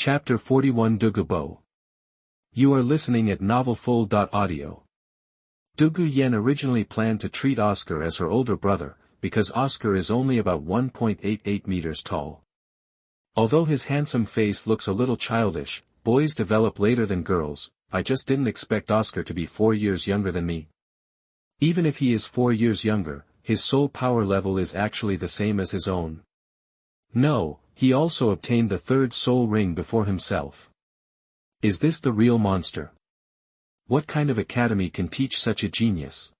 Chapter 41 Dugu'ao. You are listening at novelfull.audio. Dugu Yan originally planned to treat Oscar as her older brother, because Oscar is only about 1.88 meters tall. Although his handsome face looks a little childish, boys develop later than girls. I just didn't expect Oscar to be 4 years younger than me. Even if he is 4 years younger, his soul power level is actually the same as his own. No, he also obtained the third soul ring before himself. Is this the real monster? What kind of academy can teach such a genius?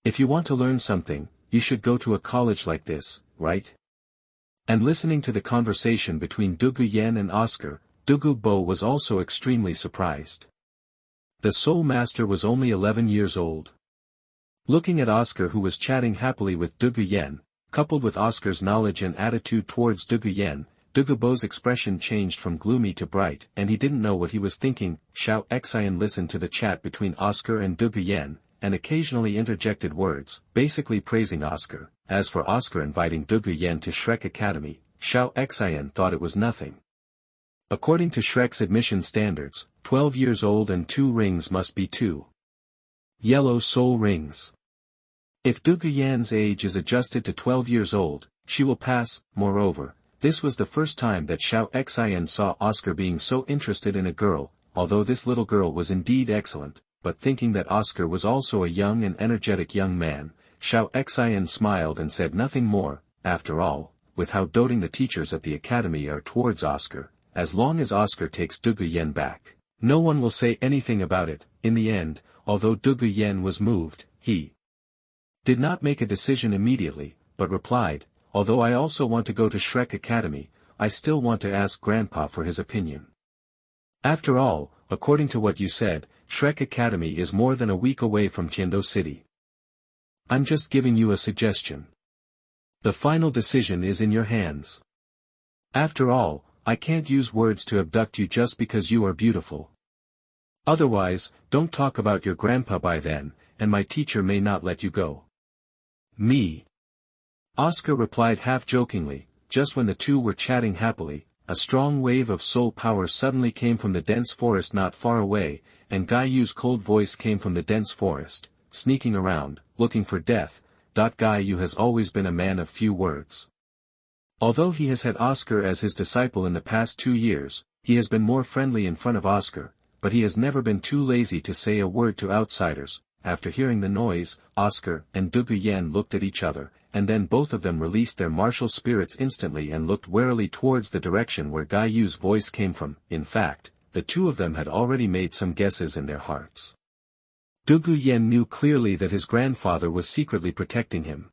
If you want to learn something, you should go to a college like this, right? And listening to the conversation between Dugu Yan and Oscar, Dugu'ao was also extremely surprised. The soul master was only 11 years old. Looking at Oscar, who was chatting happily with Dugu Yan, coupled with Oscar's knowledge and attitude towards Dugu Yan, Dugu'ao's expression changed from gloomy to bright, and he didn't know what he was thinking. Shao Xin listened to the chat between Oscar and Dugu Yan, and occasionally interjected words, basically praising Oscar. As for Oscar inviting Dugu Yan to Shrek Academy, Shao Xin thought it was nothing. According to Shrek's admission standards, 12 years old and 2 rings must be 2 yellow soul rings. If Dugu Yan's age is adjusted to 12 years old, she will pass. Moreover, this was the first time that Shao Xin saw Oscar being so interested in a girl, although this little girl was indeed excellent, but thinking that Oscar was also a young and energetic young man, Shao Xin smiled and said nothing more. After all, with how doting the teachers at the academy are towards Oscar, as long as Oscar takes Dugu Yan back, no one will say anything about it. In the end, although Dugu Yan was moved, he did not make a decision immediately, but replied, although I also want to go to Shrek Academy, I still want to ask Grandpa for his opinion. After all, according to what you said, Shrek Academy is more than a week away from Tiando City. I'm just giving you a suggestion. The final decision is in your hands. After all, I can't use words to abduct you just because you are beautiful. Otherwise, don't talk about your grandpa by then, and my teacher may not let you go. Me. Oscar replied half-jokingly. Just when the two were chatting happily, a strong wave of soul power suddenly came from the dense forest not far away, and Guy Yu's cold voice came from the dense forest, sneaking around, looking for death. Guy Yu has always been a man of few words. Although he has had Oscar as his disciple in the past 2 years, he has been more friendly in front of Oscar, but he has never been too lazy to say a word to outsiders. After hearing the noise, Oscar and Dugu Yan looked at each other, and then both of them released their martial spirits instantly and looked warily towards the direction where Guy Yu's voice came from. In fact, the two of them had already made some guesses in their hearts. Dugu Yan knew clearly that his grandfather was secretly protecting him.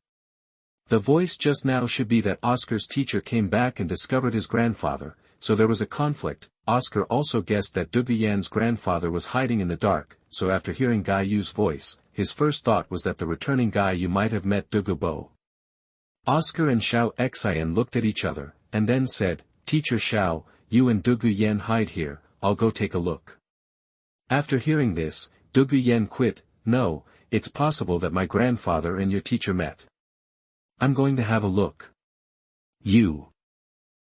The voice just now should be that Oscar's teacher came back and discovered his grandfather, so there was a conflict. Oscar also guessed that Dugu Yan's grandfather was hiding in the dark, so after hearing Guy Yu's voice, his first thought was that the returning Guy Yu might have met Dugu'ao. Oscar and Shao Xin looked at each other, and then said, Teacher Shao, you and Dugu Yan hide here, I'll go take a look. After hearing this, Dugu Yan quit. No, it's possible that my grandfather and your teacher met. I'm going to have a look. You.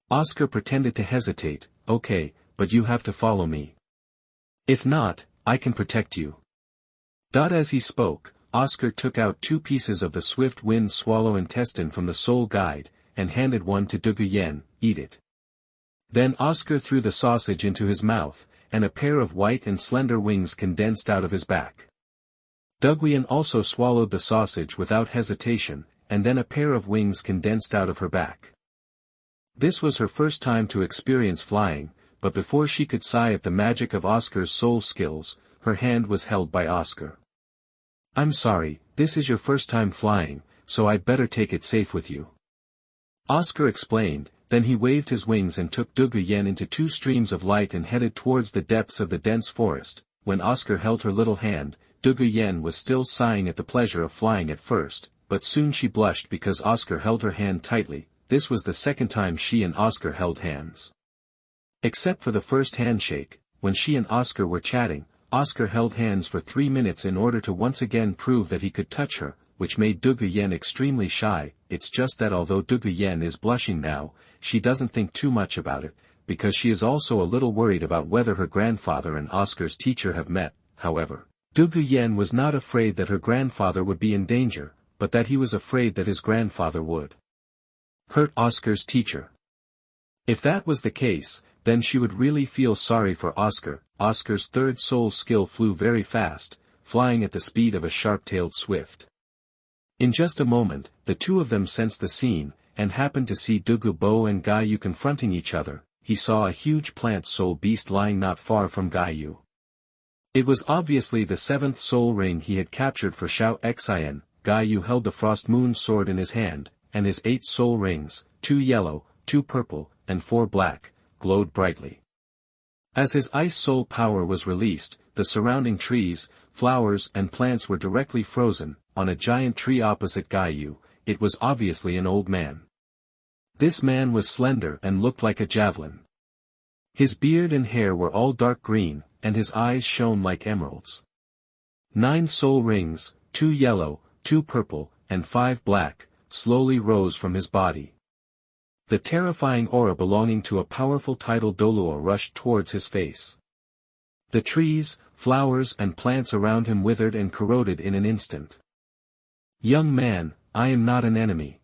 Oscar pretended to hesitate. Okay, but you have to follow me. If not, I can protect you. As he spoke, Oscar took out 2 pieces of the swift wind swallow intestine from the soul guide, and handed one to Dugu Yan. Eat it. Then Oscar threw the sausage into his mouth, and a pair of white and slender wings condensed out of his back. Dugu Yan also swallowed the sausage without hesitation, and then a pair of wings condensed out of her back. This was her first time to experience flying, but before she could sigh at the magic of Oscar's soul skills, her hand was held by Oscar. I'm sorry, this is your first time flying, so I'd better take it safe with you. Oscar explained, then he waved his wings and took Dugu Yan into 2 streams of light and headed towards the depths of the dense forest. When Oscar held her little hand, Dugu Yan was still sighing at the pleasure of flying at first, but soon she blushed because Oscar held her hand tightly. This was the second time she and Oscar held hands. Except for the first handshake, when she and Oscar were chatting, Oscar held hands for 3 minutes in order to once again prove that he could touch her, which made Dugu Yan extremely shy. It's just that although Dugu Yan is blushing now, she doesn't think too much about it, because she is also a little worried about whether her grandfather and Oscar's teacher have met. However, Dugu Yan was not afraid that her grandfather would be in danger, but that he was afraid that his grandfather would hurt Oscar's teacher. If that was the case, then she would really feel sorry for Oscar. Oscar's third soul skill flew very fast, flying at the speed of a sharp-tailed swift. In just a moment, the two of them sensed the scene, and happened to see Dugu'ao and Gaiyu confronting each other. He saw a huge plant soul beast lying not far from Gaiyu. It was obviously the seventh soul ring he had captured for Shao Xin. Gaiyu held the frost moon sword in his hand, and his 8 soul rings, 2 yellow, 2 purple, and 4 black, glowed brightly. As his ice soul power was released, the surrounding trees, flowers and plants were directly frozen. On a giant tree opposite Gaiyu, it was obviously an old man. This man was slender and looked like a javelin. His beard and hair were all dark green, and his eyes shone like emeralds. 9 soul rings, 2 yellow, 2 purple, and 5 black, slowly rose from his body. The terrifying aura belonging to a powerful title Douluo rushed towards his face. The trees, flowers and plants around him withered and corroded in an instant. "Young man, I am not an enemy,"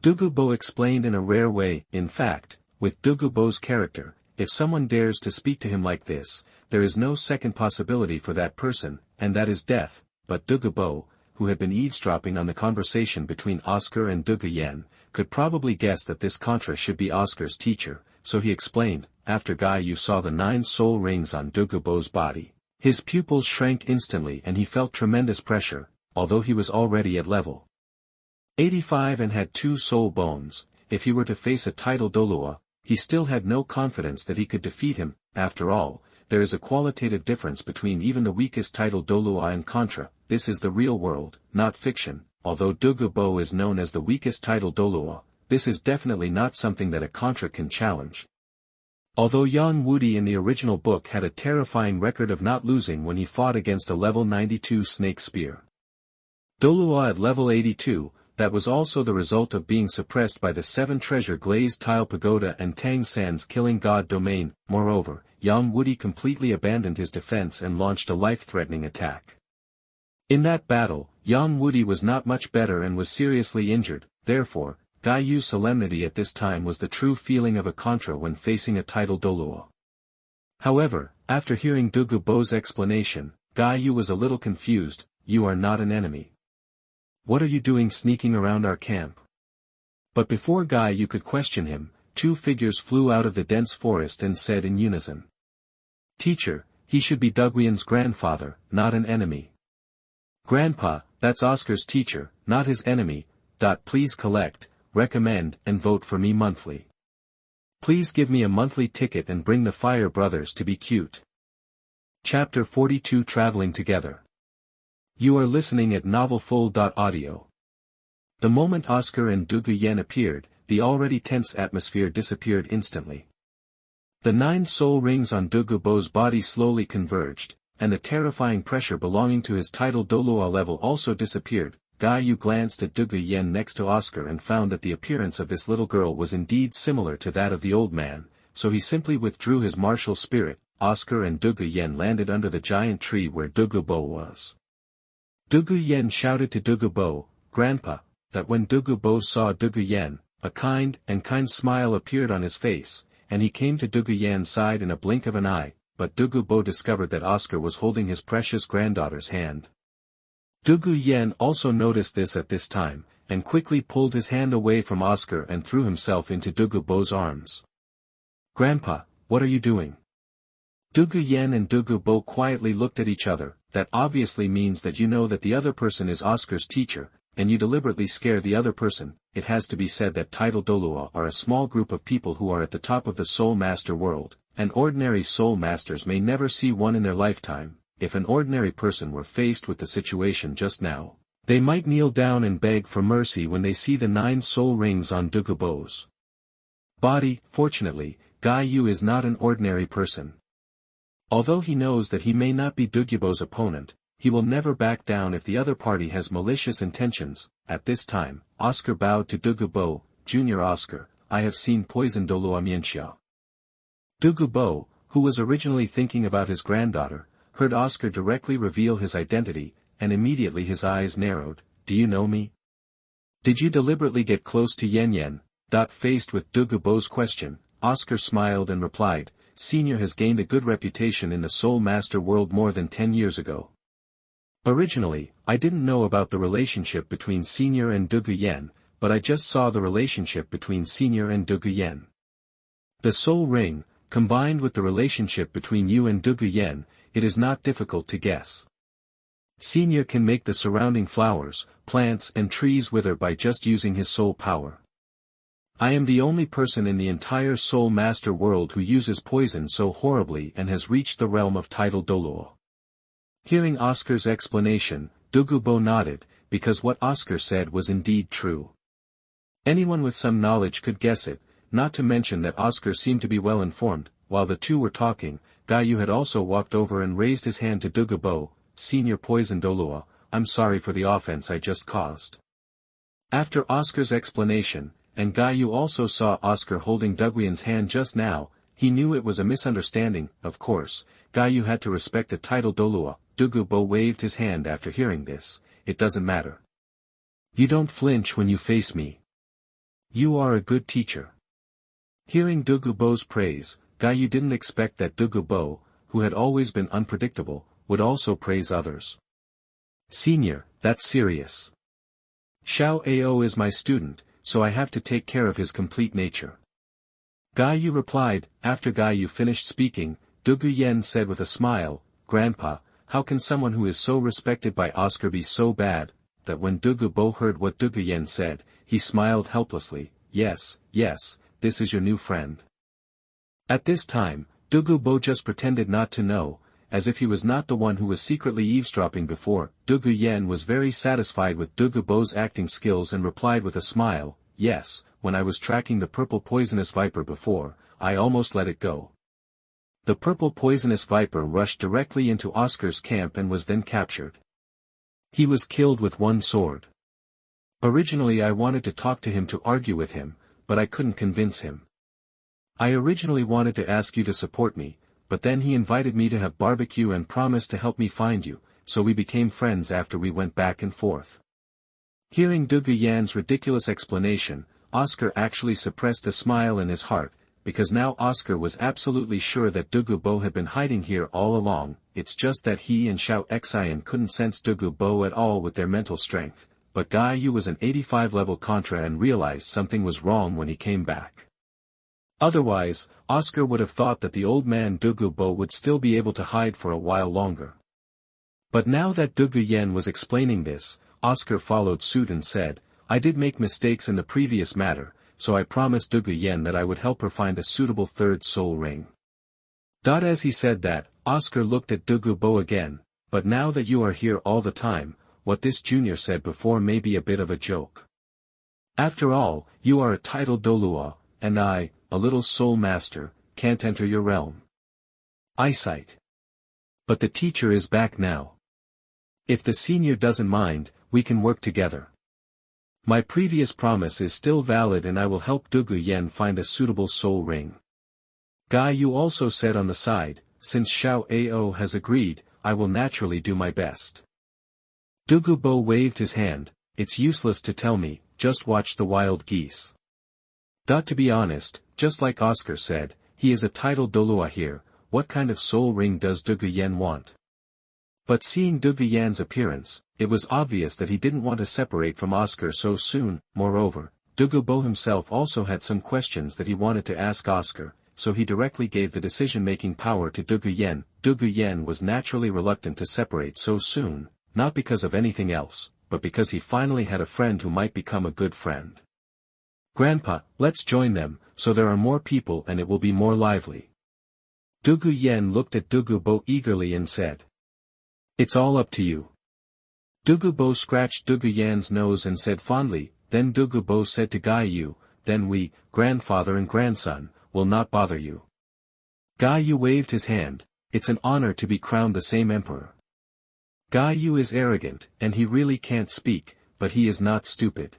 Dugu'ao explained in a rare way. In fact, with Dugu'ao's character, if someone dares to speak to him like this, there is no second possibility for that person, and that is death. But Dugu'ao, who had been eavesdropping on the conversation between Oscar and Dugu Yan, could probably guess that this Contra should be Oscar's teacher, so he explained. After Gaiyu saw the 9 soul rings on Dugu'ao's body, his pupils shrank instantly and he felt tremendous pressure, although he was already at level 85 and had 2 soul bones. If he were to face a title Douluo, he still had no confidence that he could defeat him. After all, there is a qualitative difference between even the weakest title Douluo and Contra. This is the real world, not fiction. Although Dugu'ao is known as the weakest title Douluo, this is definitely not something that a Contra can challenge. Although Yang Wuji in the original book had a terrifying record of not losing when he fought against a level 92 snake spear Douluo at level 82, that was also the result of being suppressed by the 7 treasure glazed tile pagoda and Tang San's killing god domain. Moreover, Yang Wuji completely abandoned his defense and launched a life-threatening attack. In that battle, Yang Wuji was not much better and was seriously injured. Therefore, Gaiyu's solemnity at this time was the true feeling of a Contra when facing a title Douluo. However, after hearing Dugu'ao's explanation, Gaiyu was a little confused. "You are not an enemy. What are you doing sneaking around our camp?" But before Gaiyu could question him, 2 figures flew out of the dense forest and said in unison, "Teacher, he should be Dugu'an's grandfather, not an enemy." "Grandpa, that's Oscar's teacher, not his enemy. Please collect, recommend and vote for me monthly. Please give me a monthly ticket and bring the Fire Brothers to be cute." Chapter 42 Traveling Together. You are listening at novelfull.audio. The moment Oscar and Dugu Yan appeared, the already tense atmosphere disappeared instantly. The 9 soul rings on Dugu'ao's body slowly converged, and the terrifying pressure belonging to his title Douluo level also disappeared. Gaiyu glanced at Dugu Yan next to Oscar and found that the appearance of this little girl was indeed similar to that of the old man, so he simply withdrew his martial spirit. Oscar and Dugu Yan landed under the giant tree where Dugu'ao was. Dugu Yan shouted to Dugu'ao, "Grandpa," that when Dugu'ao saw Dugu Yan, a kind smile appeared on his face, and he came to Dugu Yan's side in a blink of an eye, but Dugu'ao discovered that Oscar was holding his precious granddaughter's hand. Dugu Yan also noticed this at this time, and quickly pulled his hand away from Oscar and threw himself into Dugu'ao's arms. "Grandpa, what are you doing?" Dugu Yan and Dugu'ao quietly looked at each other. That obviously means that you know that the other person is Oscar's teacher, and you deliberately scare the other person. It has to be said that title Douluo are a small group of people who are at the top of the Soul Master world, and ordinary Soul Masters may never see one in their lifetime. If an ordinary person were faced with the situation just now, they might kneel down and beg for mercy when they see the 9 soul rings on Dugu'ao's body. Fortunately, Gaiyu is not an ordinary person. Although he knows that he may not be Dugu'ao's opponent, he will never back down if the other party has malicious intentions. At this time, Oscar bowed to Dugu'ao. "Junior Oscar, I have seen poison Douluo Mianxiao. Dugu'ao, who was originally thinking about his granddaughter, heard Oscar directly reveal his identity, and immediately his eyes narrowed. Do you know me? Did you deliberately get close to Yan? Faced with Dugu'ao's question, Oscar smiled and replied, Senior has gained a good reputation in the Soul Master world more than 10 years ago. Originally, I didn't know about the relationship between Senior and Dugu Yan, but I just saw the relationship between Senior and Dugu Yan. The Soul Ring, combined with the relationship between you and Dugu Yan, it is not difficult to guess. Senior can make the surrounding flowers, plants and trees wither by just using his soul power. I am the only person in the entire Soul Master world who uses poison so horribly and has reached the realm of title Douluo. Hearing Oscar's explanation, Dugu'ao nodded, because what Oscar said was indeed true. Anyone with some knowledge could guess it, not to mention that Oscar seemed to be well informed. While the two were talking, Gaiyu had also walked over and raised his hand to Dugu'ao. Senior poisoned Douluo, I'm sorry for the offense I just caused. After Oscar's explanation, and Gaiyu also saw Oscar holding Dugu'an's hand just now, he knew it was a misunderstanding. Of course, Gaiyu had to respect the title Douluo. Dugu'ao waved his hand after hearing this. It doesn't matter. You don't flinch when you face me. You are a good teacher. Hearing Dugu'ao's praise, Gaiyu didn't expect that Dugu'ao, who had always been unpredictable, would also praise others. Senior, that's serious. Shao Ao is my student, so I have to take care of his complete nature. Gaiyu replied. After Gaiyu finished speaking, Dugu Yan said with a smile, Grandpa, how can someone who is so respected by Oscar be so bad? That when Dugu'ao heard what Dugu Yan said, he smiled helplessly. Yes, this is your new friend. At this time, Dugu'ao just pretended not to know, as if he was not the one who was secretly eavesdropping before. Dugu Yan was very satisfied with Dugu'ao's acting skills and replied with a smile, yes, when I was tracking the purple poisonous viper before, I almost let it go. The purple poisonous viper rushed directly into Oscar's camp and was then captured. He was killed with one sword. Originally I wanted to talk to him to argue with him, but I couldn't convince him. I originally wanted to ask you to support me, but then he invited me to have barbecue and promised to help me find you, so we became friends after we went back and forth. Hearing Dugu Yan's ridiculous explanation, Oscar actually suppressed a smile in his heart, because now Oscar was absolutely sure that Dugu'ao had been hiding here all along. It's just that he and Shao Xian couldn't sense Dugu'ao at all with their mental strength, but Gaiyu was an 85 level Contra and realized something was wrong when he came back. Otherwise, Oscar would have thought that the old man Dugu'ao would still be able to hide for a while longer. But now that Dugu Yan was explaining this, Oscar followed suit and said, I did make mistakes in the previous matter, so I promised Dugu Yan that I would help her find a suitable third soul ring. As he said that, Oscar looked at Dugu'ao again, but now that you are here all the time, what this junior said before may be a bit of a joke. After all, you are a titled Douluo, and I, a little soul master, can't enter your realm. Eyesight. But the teacher is back now. If the senior doesn't mind, we can work together. My previous promise is still valid and I will help Dugu Yan find a suitable soul ring. Gaiyu also said on the side, since Shao Ao has agreed, I will naturally do my best. Dugu'ao waved his hand, it's useless to tell me, just watch the wild geese. To be honest, just like Oscar said, he is a titled Douluo here, what kind of soul ring does Dugu Yan want? But seeing Dugu Yan's appearance, it was obvious that he didn't want to separate from Oscar so soon. Moreover, Dugu'ao himself also had some questions that he wanted to ask Oscar, so he directly gave the decision-making power to Dugu Yan. Dugu Yan was naturally reluctant to separate so soon, not because of anything else, but because he finally had a friend who might become a good friend. Grandpa, let's join them, so there are more people and it will be more lively. Dugu Yan looked at Dugu'ao eagerly and said. It's all up to you. Dugu'ao scratched Dugu Yan's nose and said fondly, then Dugu'ao said to Gaiyu, then we, grandfather and grandson, will not bother you. Gaiyu waved his hand, it's an honor to be crowned the same emperor. Gaiyu is arrogant, and he really can't speak, but he is not stupid.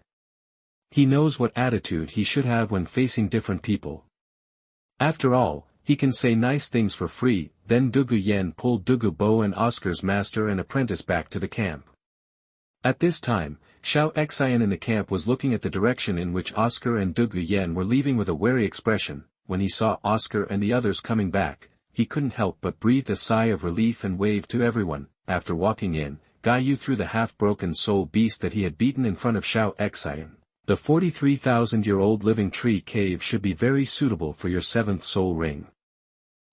He knows what attitude he should have when facing different people. After all, He can say nice things for free." Then Dugu Yan pulled Dugu Bo and Oscar's master and apprentice back to the camp. At this time, Shao Xian in the camp was looking at the direction in which Oscar and Dugu Yan were leaving with a wary expression. When he saw Oscar and the others coming back, he couldn't help but breathe a sigh of relief and waved to everyone. After walking in, Guy Yu threw the half-broken soul beast that he had beaten in front of Shao Xian. "The 43,000-year-old living tree cave should be very suitable for your 7th soul ring."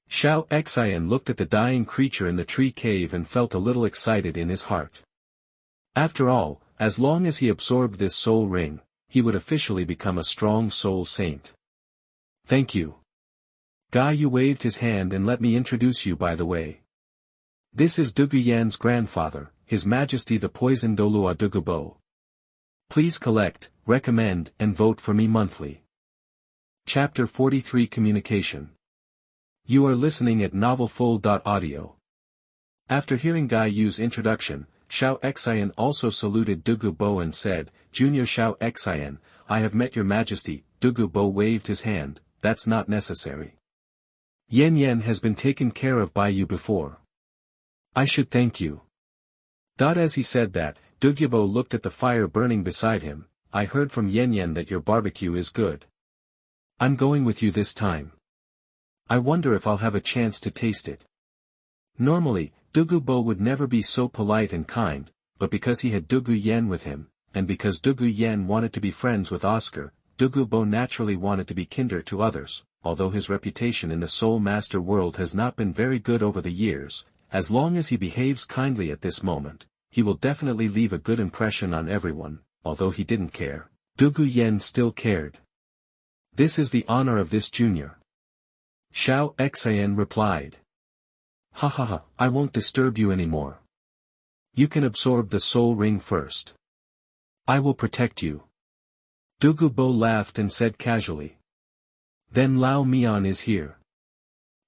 Shao Xian looked at the dying creature in the tree cave and felt a little excited in his heart. After all, as long as he absorbed this soul ring, he would officially become a strong soul saint. "Thank you." Guy Yu waved his hand and "Let me introduce you by the way. This is Dugu Yan's grandfather, His Majesty the Poison Douluo Dugu Bo. Please collect, recommend, and vote for me monthly." Chapter 43 Communication. You are listening at novelfull.audio. After hearing Guy Yu's introduction, Shao Xian also saluted Dugu Bo and said, "Junior Shao Xian, I have met your majesty." Dugu Bo waved his hand. "That's not necessary. Yan has been taken care of by you before. I should thank you." As he said that, Dugu Bo looked at the fire burning beside him. "I heard from Yan that your barbecue is good. I'm going with you this time. I wonder if I'll have a chance to taste it." Normally, Dugu Bo would never be so polite and kind, but because he had Dugu Yan with him, and because Dugu Yan wanted to be friends with Oscar, Dugu Bo naturally wanted to be kinder to others. Although his reputation in the Soul Master world has not been very good over the years, as long as he behaves kindly at this moment, he will definitely leave a good impression on everyone. Although he didn't care, Dugu Yan still cared. "This is the honor of this junior," Shao Xian replied. "Ha ha ha, I won't disturb you anymore. You can absorb the soul ring first. I will protect you." Dugu Bo laughed and said casually. "Then Lao Mian is here.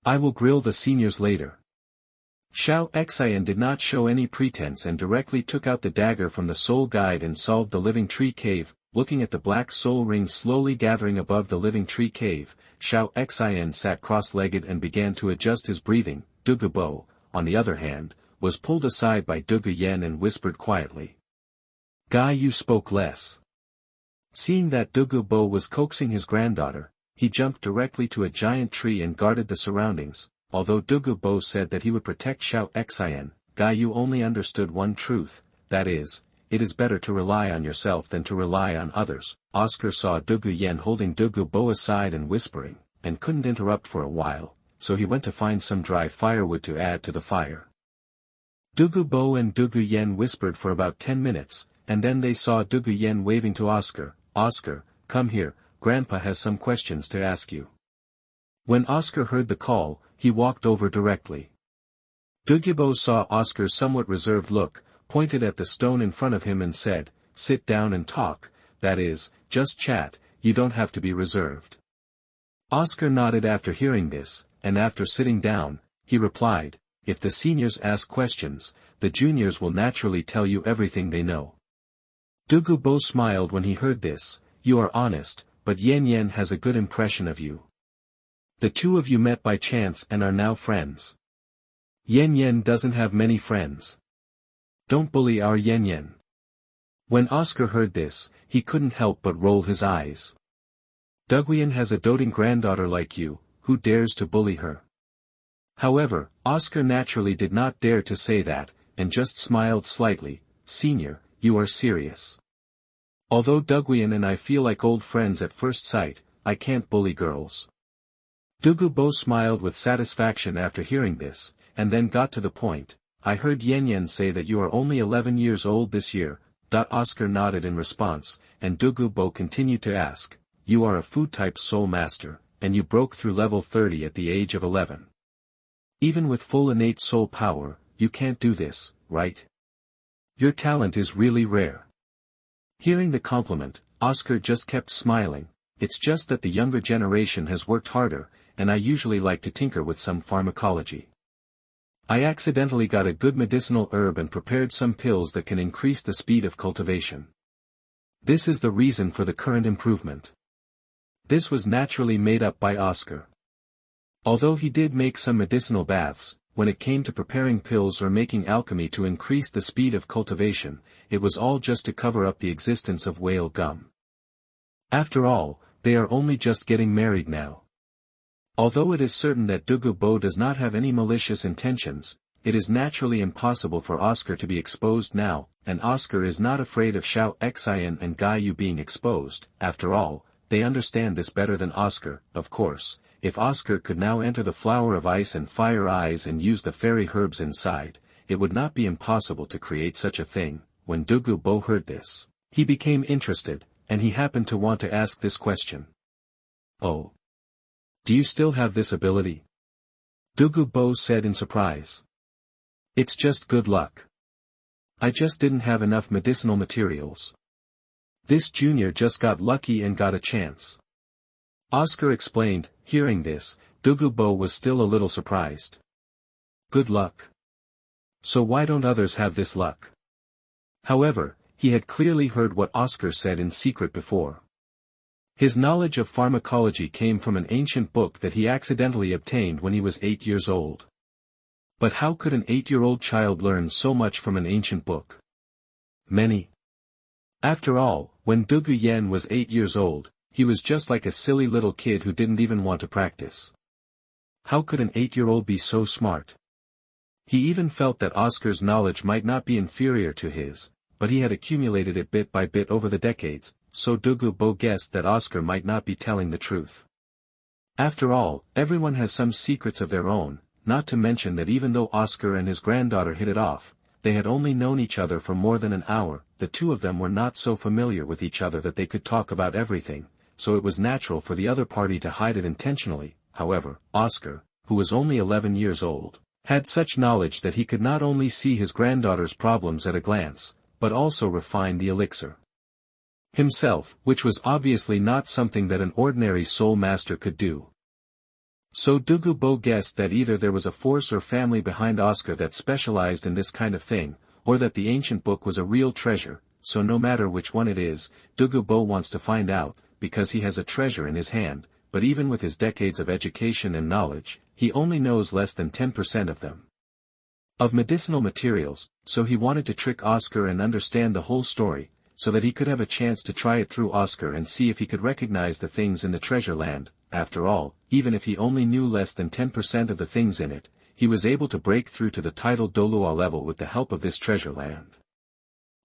I will grill the seniors later." Shao Xian did not show any pretense and directly took out the dagger from the soul guide and solved the living tree cave. Looking at the black soul ring slowly gathering above the living tree cave, Shao Xian sat cross-legged and began to adjust his breathing. Dugu Bo, on the other hand, was pulled aside by Dugu Yan and whispered quietly. Guy Yu spoke less. Seeing that Dugu Bo was coaxing his granddaughter, he jumped directly to a giant tree and guarded the surroundings. Although Dugu Bo said that he would protect Shao Xian, Guy Yu only understood one truth, that is, it is better to rely on yourself than to rely on others. Oscar saw Dugu Yan holding Dugu Bo aside and whispering, and couldn't interrupt for a while, so he went to find some dry firewood to add to the fire. Dugu Bo and Dugu Yan whispered for about 10 minutes, and then they saw Dugu Yan waving to Oscar. "Oscar, come here, Grandpa has some questions to ask you." When Oscar heard the call, he walked over directly. Dugu Bo saw Oscar's somewhat reserved look, pointed at the stone in front of him and said, "Sit down and talk, that is, just chat, you don't have to be reserved." Oscar nodded after hearing this, and after sitting down, he replied, "If the seniors ask questions, the juniors will naturally tell you everything they know." Dugu Bo smiled when he heard this. "You are honest, but Yan has a good impression of you. The two of you met by chance and are now friends. Yan doesn't have many friends. Don't bully our Yan." When Oscar heard this, he couldn't help but roll his eyes. "Duguyan has a doting granddaughter like you, who dares to bully her?" However, Oscar naturally did not dare to say that, and just smiled slightly. "Senior, you are serious. Although Duguyan and I feel like old friends at first sight, I can't bully girls." Dugu Bo smiled with satisfaction after hearing this, and then got to the point. "I heard Yan say that you are only 11 years old this year." Oscar nodded in response, and Dugu Bo continued to ask, "You are a food-type soul master, and you broke through level 30 at the age of 11. Even with full innate soul power, you can't do this, right? Your talent is really rare." Hearing the compliment, Oscar just kept smiling. "It's just that the younger generation has worked harder, and I usually like to tinker with some pharmacology. I accidentally got a good medicinal herb and prepared some pills that can increase the speed of cultivation. This is the reason for the current improvement." This was naturally made up by Oscar. Although he did make some medicinal baths, when it came to preparing pills or making alchemy to increase the speed of cultivation, it was all just to cover up the existence of whale gum. After all, they are only just getting married now. Although it is certain that Dugu'ao does not have any malicious intentions, it is naturally impossible for Oscar to be exposed now, and Oscar is not afraid of Shao Xin and Guy Yu being exposed. After all, they understand this better than Oscar. Of course, if Oscar could now enter the flower of ice and fire eyes and use the fairy herbs inside, it would not be impossible to create such a thing. When Dugu'ao heard this, he became interested, and he happened to want to ask this question. "Oh. Do you still have this ability?" Dugu'ao said in surprise. "It's just good luck. I just didn't have enough medicinal materials. This junior just got lucky and got a chance." Oscar explained. Hearing this, Dugu'ao was still a little surprised. Good luck? So why don't others have this luck? However, he had clearly heard what Oscar said in secret before. His knowledge of pharmacology came from an ancient book that he accidentally obtained when he was 8 years old. But how could an 8-year-old child learn so much from an ancient book? Many. After all, when Dugu Yan was 8 years old, he was just like a silly little kid who didn't even want to practice. How could an 8-year-old be so smart? He even felt that Oscar's knowledge might not be inferior to his, but he had accumulated it bit by bit over the decades, so Dugu'ao guessed that Oscar might not be telling the truth. After all, everyone has some secrets of their own, not to mention that even though Oscar and his granddaughter hit it off, they had only known each other for more than an hour. The two of them were not so familiar with each other that they could talk about everything, so it was natural for the other party to hide it intentionally. However, Oscar, who was only 11 years old, had such knowledge that he could not only see his granddaughter's problems at a glance, but also refine the elixir himself, which was obviously not something that an ordinary soul master could do. So Dugu'ao guessed that either there was a force or family behind Oscar that specialized in this kind of thing, or that the ancient book was a real treasure. So no matter which one it is, Dugu'ao wants to find out, because he has a treasure in his hand, but even with his decades of education and knowledge, he only knows less than 10% of them. Of medicinal materials, so he wanted to trick Oscar and understand the whole story, so that he could have a chance to try it through Oscar and see if he could recognize the things in the treasure land. After all, even if he only knew less than 10% of the things in it, he was able to break through to the title Douluo level with the help of this treasure land.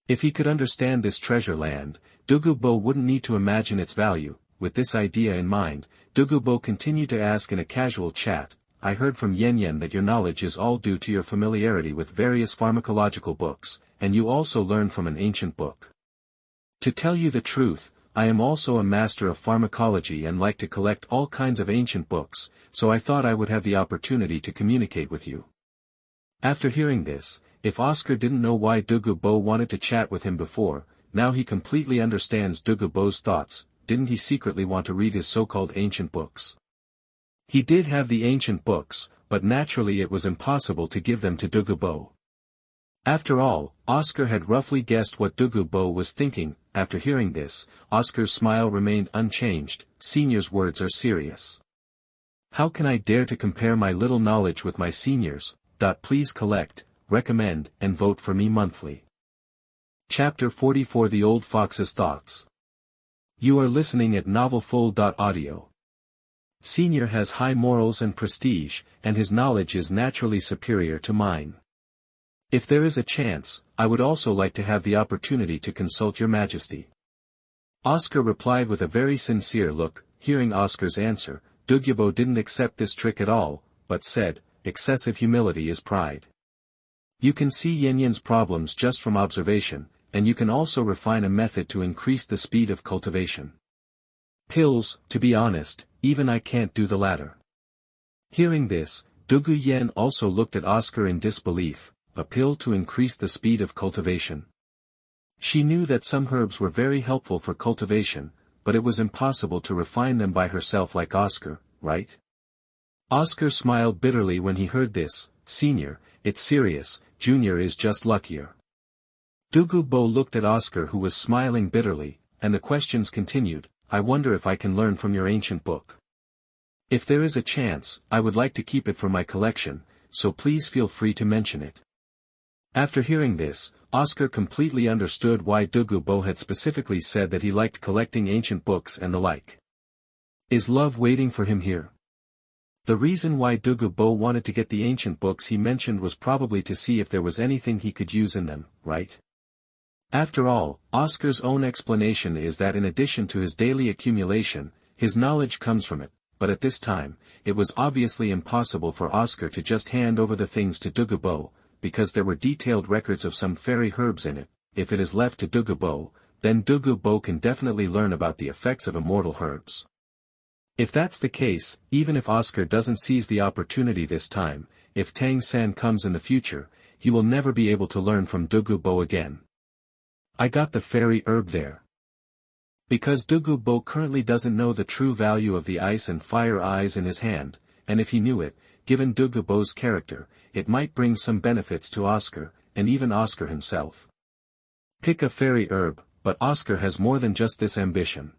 If he could understand this treasure land, Dugu'ao wouldn't need to imagine its value. With this idea in mind, Dugu'ao continued to ask in a casual chat, "I heard from Yan that your knowledge is all due to your familiarity with various pharmacological books, and you also learn from an ancient book. To tell you the truth, I am also a master of pharmacology and like to collect all kinds of ancient books, so I thought I would have the opportunity to communicate with you." After hearing this, if Oscar didn't know why Dugu'ao wanted to chat with him before, now he completely understands Dugu'ao's thoughts. Didn't he secretly want to read his so-called ancient books? He did have the ancient books, but naturally it was impossible to give them to Dugu'ao. After all, Oscar had roughly guessed what Dugu'ao was thinking. After hearing this, Oscar's smile remained unchanged. Senior's words are serious. How can I dare to compare my little knowledge with my seniors? Please collect, recommend, and vote for me monthly. Chapter 44 The Old Fox's Thoughts. You are listening at novelfull.audio. Senior has high morals and prestige, and his knowledge is naturally superior to mine. If there is a chance, I would also like to have the opportunity to consult your majesty. Oscar replied with a very sincere look. Hearing Oscar's answer, Dugu'ao didn't accept this trick at all, but said, "Excessive humility is pride. You can see Yan's problems just from observation, and you can also refine a method to increase the speed of cultivation. Pills, to be honest, even I can't do the latter." Hearing this, Dugu Yan also looked at Oscar in disbelief. A pill to increase the speed of cultivation. She knew that some herbs were very helpful for cultivation, but it was impossible to refine them by herself like Oscar, right? Oscar smiled bitterly when he heard this. "Senior, it's serious, Junior is just luckier." Dugu'ao looked at Oscar who was smiling bitterly, and the questions continued. "I wonder if I can learn from your ancient book." If there is a chance, I would like to keep it for my collection, so please feel free to mention it. After hearing this, Oscar completely understood why Dugu'ao had specifically said that he liked collecting ancient books and the like. Is love waiting for him here? The reason why Dugu'ao wanted to get the ancient books he mentioned was probably to see if there was anything he could use in them, right? After all, Oscar's own explanation is that in addition to his daily accumulation, his knowledge comes from it, but at this time, it was obviously impossible for Oscar to just hand over the things to Dugu'ao, because there were detailed records of some fairy herbs in it. If it is left to Dugu'ao, then Dugu'ao can definitely learn about the effects of immortal herbs. If that's the case, even if Oscar doesn't seize the opportunity this time, if Tang San comes in the future, he will never be able to learn from Dugu'ao again. I got the fairy herb there. Because Dugu'ao currently doesn't know the true value of the ice and fire eyes in his hand, and if he knew it, given Dugu'ao's character, it might bring some benefits to Oscar, and even Oscar himself. Pick a fairy herb, but Oscar has more than just this ambition.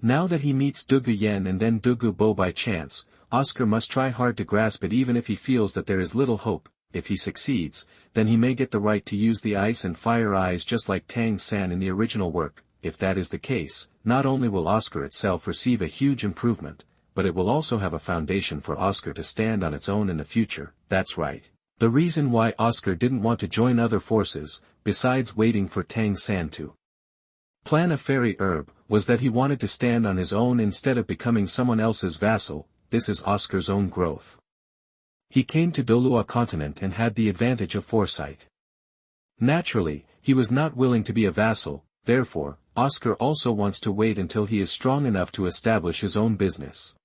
Now that he meets Dugu Yan and then Dugu'ao by chance, Oscar must try hard to grasp it even if he feels that there is little hope. If he succeeds, then he may get the right to use the ice and fire eyes just like Tang San in the original work. If that is the case, not only will Oscar itself receive a huge improvement, but it will also have a foundation for Oscar to stand on its own in the future. That's right. The reason why Oscar didn't want to join other forces, besides waiting for Tang San to plan a fairy herb, was that he wanted to stand on his own instead of becoming someone else's vassal. This is Oscar's own growth. He came to Douluo Continent and had the advantage of foresight. Naturally, he was not willing to be a vassal, therefore, Oscar also wants to wait until he is strong enough to establish his own business.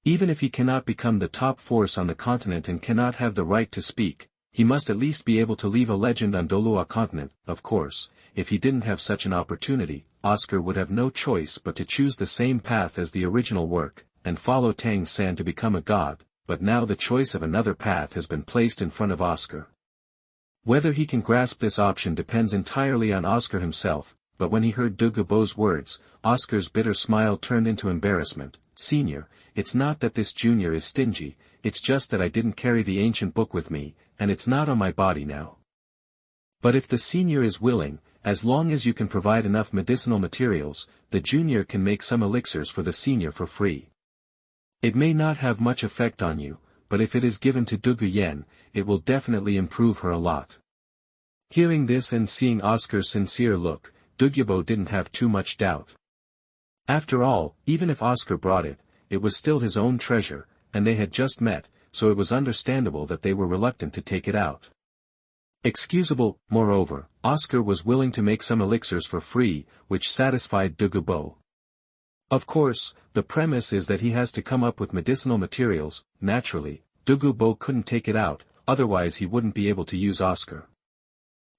Even if he cannot become the top force on the continent and cannot have the right to speak, he must at least be able to leave a legend on Douluo Continent. Of course, if he didn't have such an opportunity, Oscar would have no choice but to choose the same path as the original work, and follow Tang San to become a god. But now the choice of another path has been placed in front of Oscar. Whether he can grasp this option depends entirely on Oscar himself, but when he heard Dugu'ao's words, Oscar's bitter smile turned into embarrassment. Senior, it's not that this junior is stingy, it's just that I didn't carry the ancient book with me, and it's not on my body now. But if the senior is willing, as long as you can provide enough medicinal materials, the junior can make some elixirs for the senior for free. It may not have much effect on you, but if it is given to Dugu Yan, it will definitely improve her a lot. Hearing this and seeing Oscar's sincere look, Dugu'ao didn't have too much doubt. After all, even if Oscar brought it, it was still his own treasure, and they had just met, so it was understandable that they were reluctant to take it out. Excusable. Moreover, Oscar was willing to make some elixirs for free, which satisfied Dugu'ao. Of course, the premise is that he has to come up with medicinal materials. Naturally, Dugu'ao couldn't take it out, otherwise he wouldn't be able to use Oscar.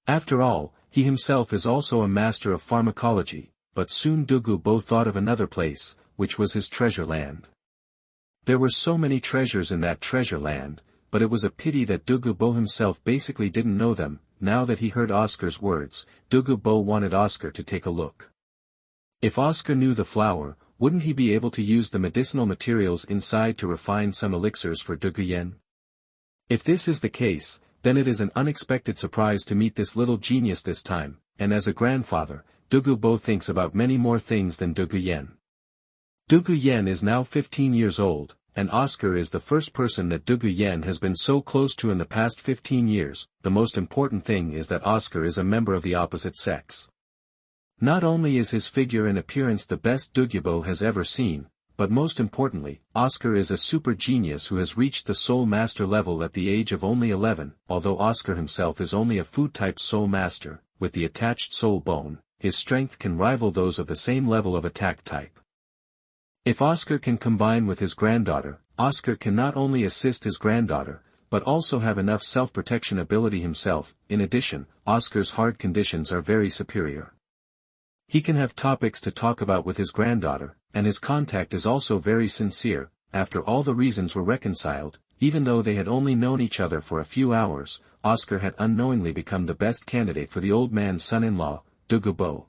After all, he himself is also a master of pharmacology, but soon Dugu'ao thought of another place, which was his treasure land. There were so many treasures in that treasure land, but it was a pity that Dugu'ao himself basically didn't know them. Now that he heard Oscar's words, Dugu'ao wanted Oscar to take a look. If Oscar knew the flower, wouldn't he be able to use the medicinal materials inside to refine some elixirs for Dugu Yan? If this is the case, then it is an unexpected surprise to meet this little genius this time, and as a grandfather, Dugu'ao thinks about many more things than Dugu Yan. Dugu Yan is now 15 years old, and Oscar is the first person that Dugu Yan has been so close to in the past 15 years. The most important thing is that Oscar is a member of the opposite sex. Not only is his figure and appearance the best Dugu'ao has ever seen, but most importantly, Oscar is a super genius who has reached the Soul Master level at the age of only 11. Although Oscar himself is only a food-type Soul Master, with the attached soul bone, his strength can rival those of the same level of attack type. If Oscar can combine with his granddaughter, Oscar can not only assist his granddaughter, but also have enough self-protection ability himself. In addition, Oscar's hard conditions are very superior. He can have topics to talk about with his granddaughter, and his contact is also very sincere. After all the reasons were reconciled, even though they had only known each other for a few hours, Oscar had unknowingly become the best candidate for the old man's son-in-law, Dugu'ao.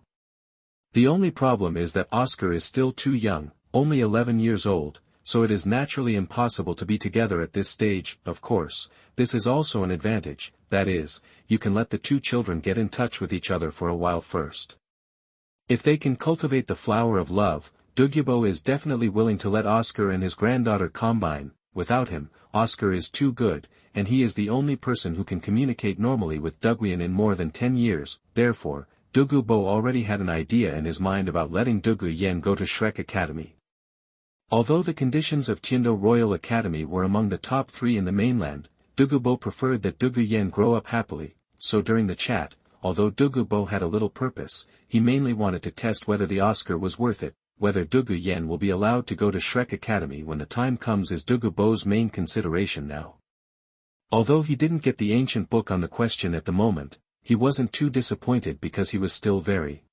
The only problem is that Oscar is still too young, only 11 years old, so it is naturally impossible to be together at this stage. Of course, this is also an advantage, that is, you can let the two children get in touch with each other for a while first. If they can cultivate the flower of love, Dugu'ao is definitely willing to let Oscar and his granddaughter combine. Without him, Oscar is too good, and he is the only person who can communicate normally with Dugu Yan in more than 10 years, therefore, Dugu'ao already had an idea in his mind about letting Dugu Yan go to Shrek Academy. Although the conditions of Tiando Royal Academy were among the top 3 in the mainland, Dugu'ao preferred that Dugu Yan grow up happily, so during the chat, although Dugu'ao had a little purpose, he mainly wanted to test whether the Oscar was worth it. Whether Dugu Yan will be allowed to go to Shrek Academy when the time comes is Dugu'ao's main consideration now. Although he didn't get the ancient book on the question at the moment, he wasn't too disappointed because he was still very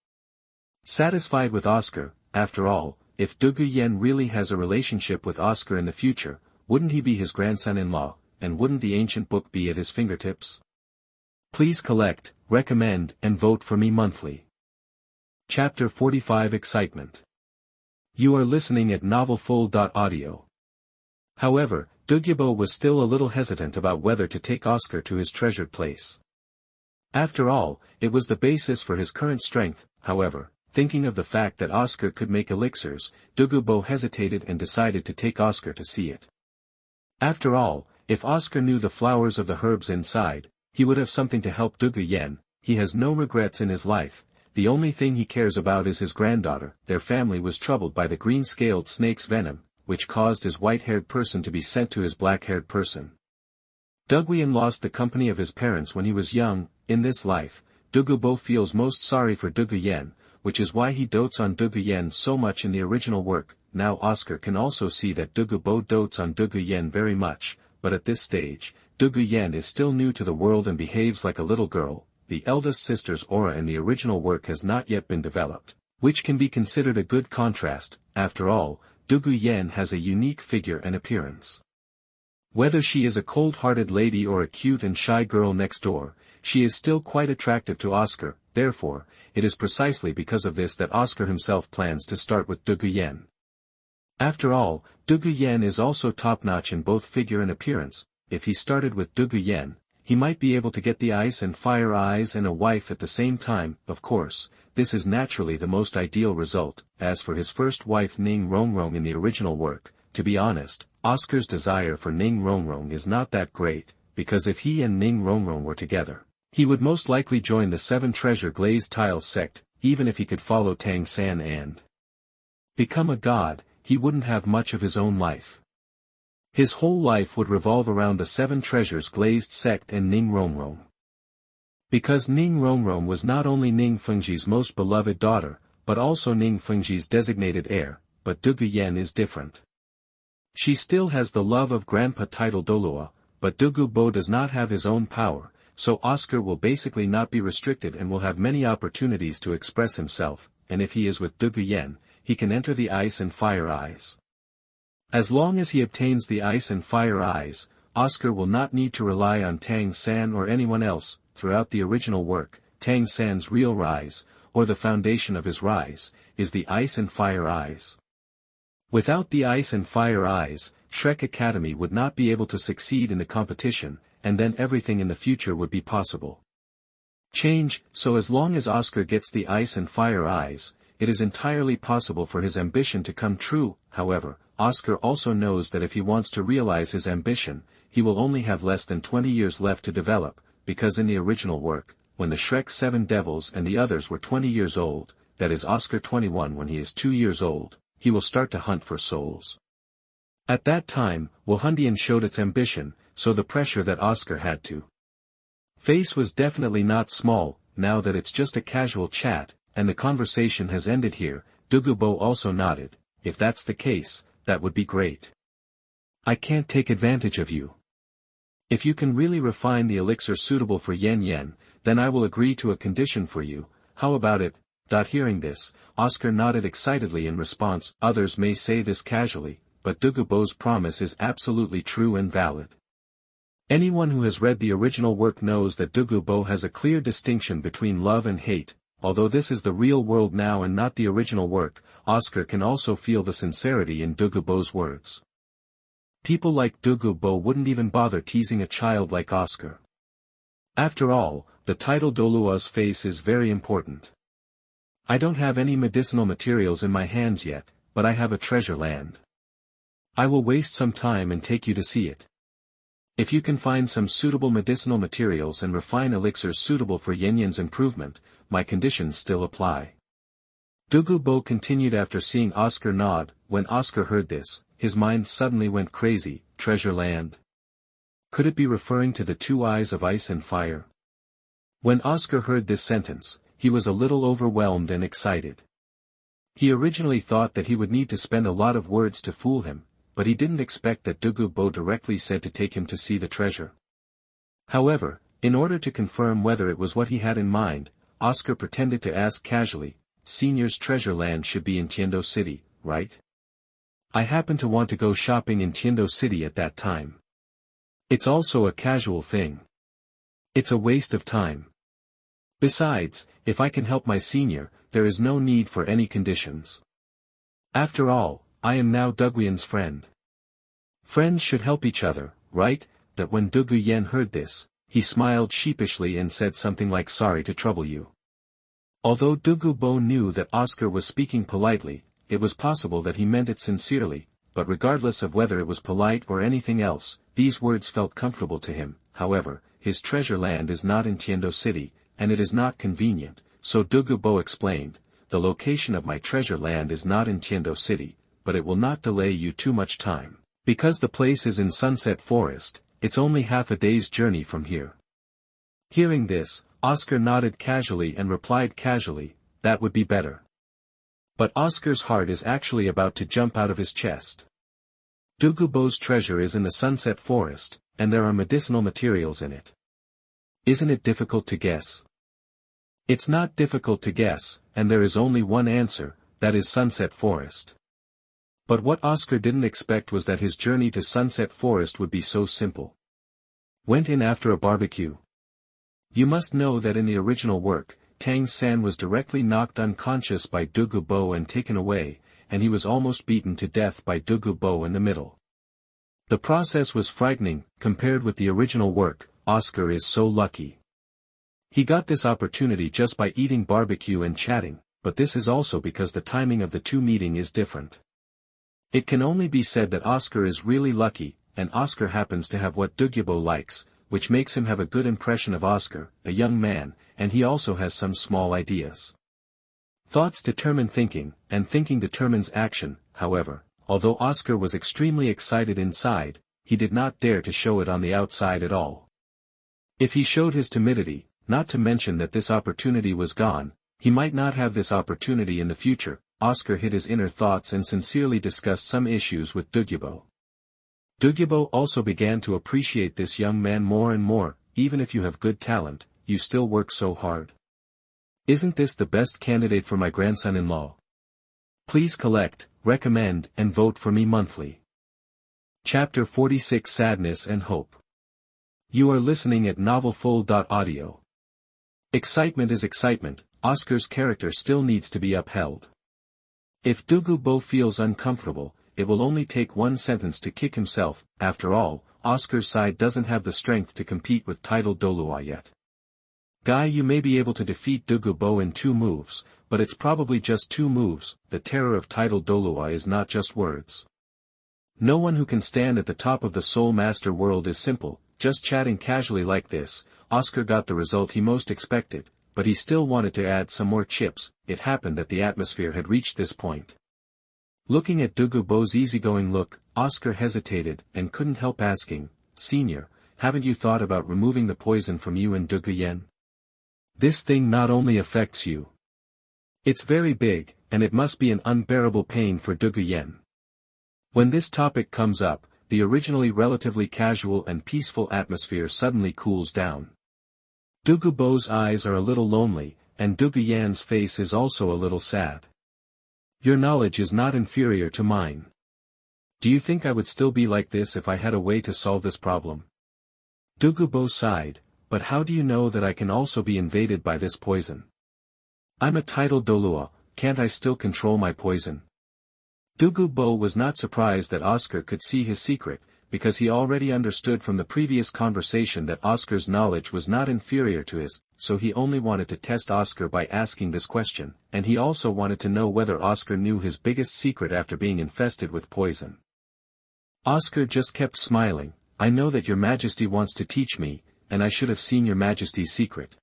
satisfied with Oscar. After all, if Dugu Yan really has a relationship with Oscar in the future, wouldn't he be his grandson-in-law, and wouldn't the ancient book be at his fingertips? Please collect, recommend, and vote for me monthly. Chapter 45 Excitement. You are listening at novelfull.audio. However, Dugu'ao was still a little hesitant about whether to take Oscar to his treasured place. After all, it was the basis for his current strength. However, thinking of the fact that Oscar could make elixirs, Dugu'ao hesitated and decided to take Oscar to see it. After all, if Oscar knew the flowers of the herbs inside, he would have something to help Dugu Yan. He has no regrets in his life. The only thing he cares about is his granddaughter. Their family was troubled by the green-scaled snake's venom, which caused his white-haired person to be sent to his black-haired person. Dugu Yan lost the company of his parents when he was young. In this life, Dugu'ao feels most sorry for Dugu Yan, which is why he dotes on Dugu Yan so much in the original work. Now Oscar can also see that Dugu'ao dotes on Dugu Yan very much, but at this stage, Dugu Yan is still new to the world and behaves like a little girl. The eldest sister's aura in the original work has not yet been developed, which can be considered a good contrast. After all, Dugu Yan has a unique figure and appearance. Whether she is a cold-hearted lady or a cute and shy girl next door, she is still quite attractive to Oscar. Therefore, it is precisely because of this that Oscar himself plans to start with Dugu Yan. After all, Dugu Yan is also top-notch in both figure and appearance. If he started with Dugu Yan, he might be able to get the ice and fire eyes and a wife at the same time. Of course, this is naturally the most ideal result. As for his first wife Ning Rongrong in the original work, to be honest, Oscar's desire for Ning Rongrong is not that great, because if he and Ning Rongrong were together, he would most likely join the 7 Treasure Glazed Tile sect. Even if he could follow Tang San and become a god, he wouldn't have much of his own life. His whole life would revolve around the 7 Treasures Glazed Sect and Ning Rongrong. Because Ning Rongrong was not only Ning Fengji's most beloved daughter, but also Ning Fengji's designated heir, but Dugu Yan is different. She still has the love of grandpa title Douluo, but Dugu'ao does not have his own power, so Oscar will basically not be restricted and will have many opportunities to express himself, and if he is with Dugu Yan, he can enter the ice and fire eyes. As long as he obtains the ice and fire eyes, Oscar will not need to rely on Tang San or anyone else. Throughout the original work, Tang San's real rise, or the foundation of his rise, is the ice and fire eyes. Without the ice and fire eyes, Shrek Academy would not be able to succeed in the competition, and then everything in the future would be possible. So as long as Oscar gets the ice and fire eyes, it is entirely possible for his ambition to come true. However, Oscar also knows that if he wants to realize his ambition, he will only have less than 20 years left to develop, because in the original work, when the Shrek 7 devils and the others were 20 years old, that is Oscar 21 when he is 2 years old, he will start to hunt for souls. At that time, Wuhandian showed its ambition, so the pressure that Oscar had to face was definitely not small. Now that it's just a casual chat, and the conversation has ended here, Dugu'ao also nodded. If that's the case, that would be great. I can't take advantage of you. If you can really refine the elixir suitable for Yan Yan, then I will agree to a condition for you. How about it? Hearing this, Oscar nodded excitedly in response. Others may say this casually, but Dugu'ao's promise is absolutely true and valid. Anyone who has read the original work knows that Dugu'ao has a clear distinction between love and hate. although this is the real world now and not the original work, Oscar can also feel the sincerity in Dugu'ao's words. People like Dugu'ao wouldn't even bother teasing a child like Oscar. After all, the title Douluo's face is very important. I don't have any medicinal materials in my hands yet, but I have a treasure land. I will waste some time and take you to see it. If you can find some suitable medicinal materials and refine elixirs suitable for Yanyan's improvement, my conditions still apply. Dugu'ao continued after seeing Oscar nod. When Oscar heard this, his mind suddenly went crazy. Treasure land. Could it be referring to the two eyes of ice and fire? When Oscar heard this sentence, he was a little overwhelmed and excited. He originally thought that he would need to spend a lot of words to fool him, but he didn't expect that Dugu'ao directly said to take him to see the treasure. However, in order to confirm whether it was what he had in mind, Oscar pretended to ask casually, "Senior's treasure land should be in Tiando City, right? I happen to want to go shopping in Tiando City at that time. It's also a casual thing. It's a waste of time. Besides, if I can help my senior, there is no need for any conditions. After all, I am now Duguyan's friend. Friends should help each other, right?" That when Dugu Yan heard this, he smiled sheepishly and said something like "Sorry to trouble you." Although Dugu'ao knew that Oscar was speaking politely, it was possible that he meant it sincerely, but regardless of whether it was polite or anything else, these words felt comfortable to him. However, his treasure land is not in Tiando City, and it is not convenient, so Dugu'ao explained, "The location of my treasure land is not in Tiando City, but it will not delay you too much time. Because the place is in Sunset Forest, it's only half a day's journey from here." Hearing this, Oscar nodded casually and replied casually, "That would be better." But Oscar's heart is actually about to jump out of his chest. Dugu'ao's treasure is in the Sunset Forest, and there are medicinal materials in it. Isn't it difficult to guess? It's not difficult to guess, and there is only one answer, that is Sunset Forest. But what Oscar didn't expect was that his journey to Sunset Forest would be so simple. Went in after a barbecue. You must know that in the original work, Tang San was directly knocked unconscious by Dugu'ao and taken away, and he was almost beaten to death by Dugu'ao in the middle. The process was frightening. Compared with the original work, Oscar is so lucky. He got this opportunity just by eating barbecue and chatting, but this is also because the timing of the two meeting is different. It can only be said that Oscar is really lucky, and Oscar happens to have what Dugu'ao likes, which makes him have a good impression of Oscar, a young man, and he also has some small ideas. Thoughts determine thinking, and thinking determines action. However, although Oscar was extremely excited inside, he did not dare to show it on the outside at all. If he showed his timidity, not to mention that this opportunity was gone, he might not have this opportunity in the future. Oscar hid his inner thoughts and sincerely discussed some issues with Dugu'ao. Dugu'ao also began to appreciate this young man more and more. Even if you have good talent, you still work so hard. Isn't this the best candidate for my grandson-in-law? Please collect, recommend, and vote for me monthly. Chapter 46 Sadness and Hope. You are listening at novelfull.audio. Excitement is excitement. Oscar's character still needs to be upheld. If Dugu'ao feels uncomfortable, it will only take one sentence to kick himself. After all, Oscar's side doesn't have the strength to compete with title Douluo yet. Guy, you may be able to defeat Dugu'ao in 2 moves, but it's probably just 2 moves. The terror of title Douluo is not just words. No one who can stand at the top of the Soul Master world is simple. Just chatting casually like this, Oscar got the result he most expected, but he still wanted to add some more chips. It happened that the atmosphere had reached this point. Looking at Dugu'ao's easygoing look, Oscar hesitated and couldn't help asking, "Senior, haven't you thought about removing the poison from you and Dugu Yan? This thing not only affects you. It's very big, and it must be an unbearable pain for Dugu Yan." When this topic comes up, the originally relatively casual and peaceful atmosphere suddenly cools down. Dugu'ao's eyes are a little lonely, and Dugu Yan's face is also a little sad. "Your knowledge is not inferior to mine. Do you think I would still be like this if I had a way to solve this problem?" Dugu'ao sighed, "But how do you know that I can also be invaded by this poison?" I'm a titled Douluo, can't I still control my poison? Dugu'ao was not surprised that Oscar could see his secret, because he already understood from the previous conversation that Oscar's knowledge was not inferior to his, so he only wanted to test Oscar by asking this question, and he also wanted to know whether Oscar knew his biggest secret after being infested with poison. Oscar just kept smiling. I know that your Majesty wants to teach me, and I should have seen your Majesty's secret.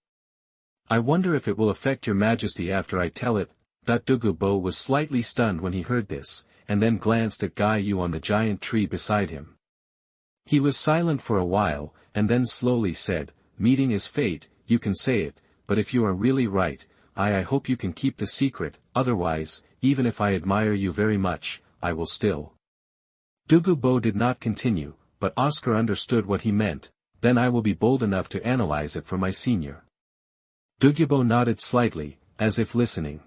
I wonder if it will affect your Majesty after I tell it. Dugu'ao was slightly stunned when he heard this, and then glanced at Yu on the giant tree beside him. He was silent for a while, and then slowly said, meeting is fate, you can say it, but if you are really right, I hope you can keep the secret, otherwise, even if I admire you very much, I will still. Dugu'ao did not continue, but Oscar understood what he meant, then I will be bold enough to analyze it for my senior. Dugu'ao nodded slightly, as if listening.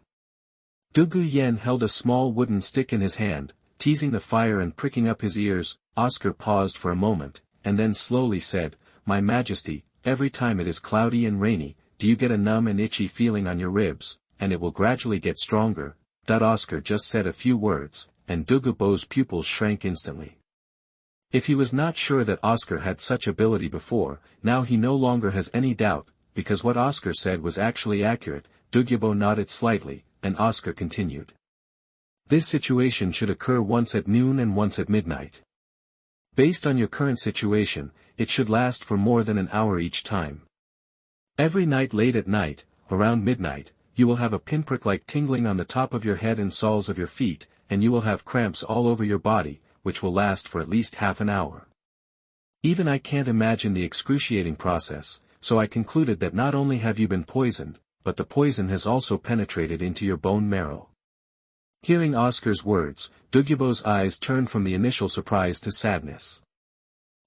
Dugu Yan held a small wooden stick in his hand, teasing the fire and pricking up his ears. Oscar paused for a moment, and then slowly said, My Majesty, every time it is cloudy and rainy, do you get a numb and itchy feeling on your ribs, and it will gradually get stronger? Oscar just said a few words, and Dugu'ao's pupils shrank instantly. If he was not sure that Oscar had such ability before, now he no longer has any doubt, because what Oscar said was actually accurate. Dugu'ao nodded slightly, and Oscar continued. This situation should occur once at noon and once at midnight. Based on your current situation, it should last for more than an hour each time. Every night late at night, around midnight, you will have a pinprick-like tingling on the top of your head and soles of your feet, and you will have cramps all over your body, which will last for at least half an hour. Even I can't imagine the excruciating process, so I concluded that not only have you been poisoned, but the poison has also penetrated into your bone marrow. Hearing Oscar's words, Dugu'ao's eyes turned from the initial surprise to sadness.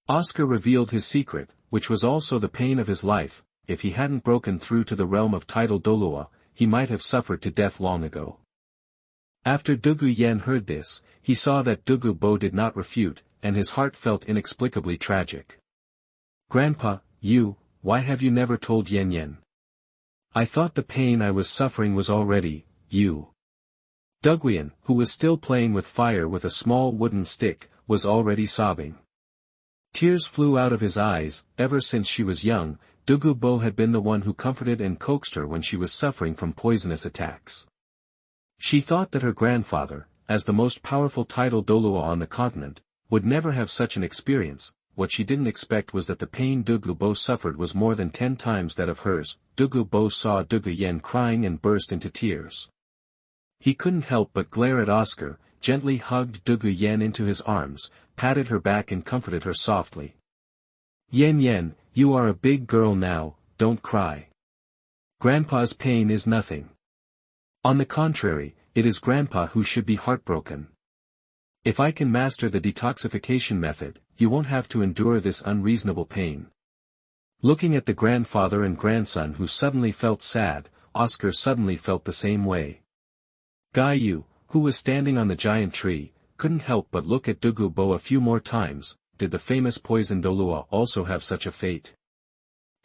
Oscar revealed his secret, which was also the pain of his life. If he hadn't broken through to the realm of titled Douluo, he might have suffered to death long ago. After Dugu Yan heard this, he saw that Dugu'ao did not refute, and his heart felt inexplicably tragic. Grandpa, why have you never told Yan? I thought the pain I was suffering was already, Dugu Yan, who was still playing with fire with a small wooden stick, was already sobbing. Tears flew out of his eyes. Ever since she was young, Dugu'ao had been the one who comforted and coaxed her when she was suffering from poisonous attacks. She thought that her grandfather, as the most powerful titled Douluo on the continent, would never have such an experience. What she didn't expect was that the pain Dugu'ao suffered was more than 10 times that of hers. Dugu'ao saw Dugu Yan crying and burst into tears. He couldn't help but glare at Oscar, gently hugged Dugu Yan into his arms, patted her back and comforted her softly. Yan, you are a big girl now, don't cry. Grandpa's pain is nothing. On the contrary, it is Grandpa who should be heartbroken. If I can master the detoxification method, you won't have to endure this unreasonable pain. Looking at the grandfather and grandson who suddenly felt sad, Oscar suddenly felt the same way. Yu, who was standing on the giant tree, couldn't help but look at Dugu'ao a few more times. Did the famous poison Douluo also have such a fate?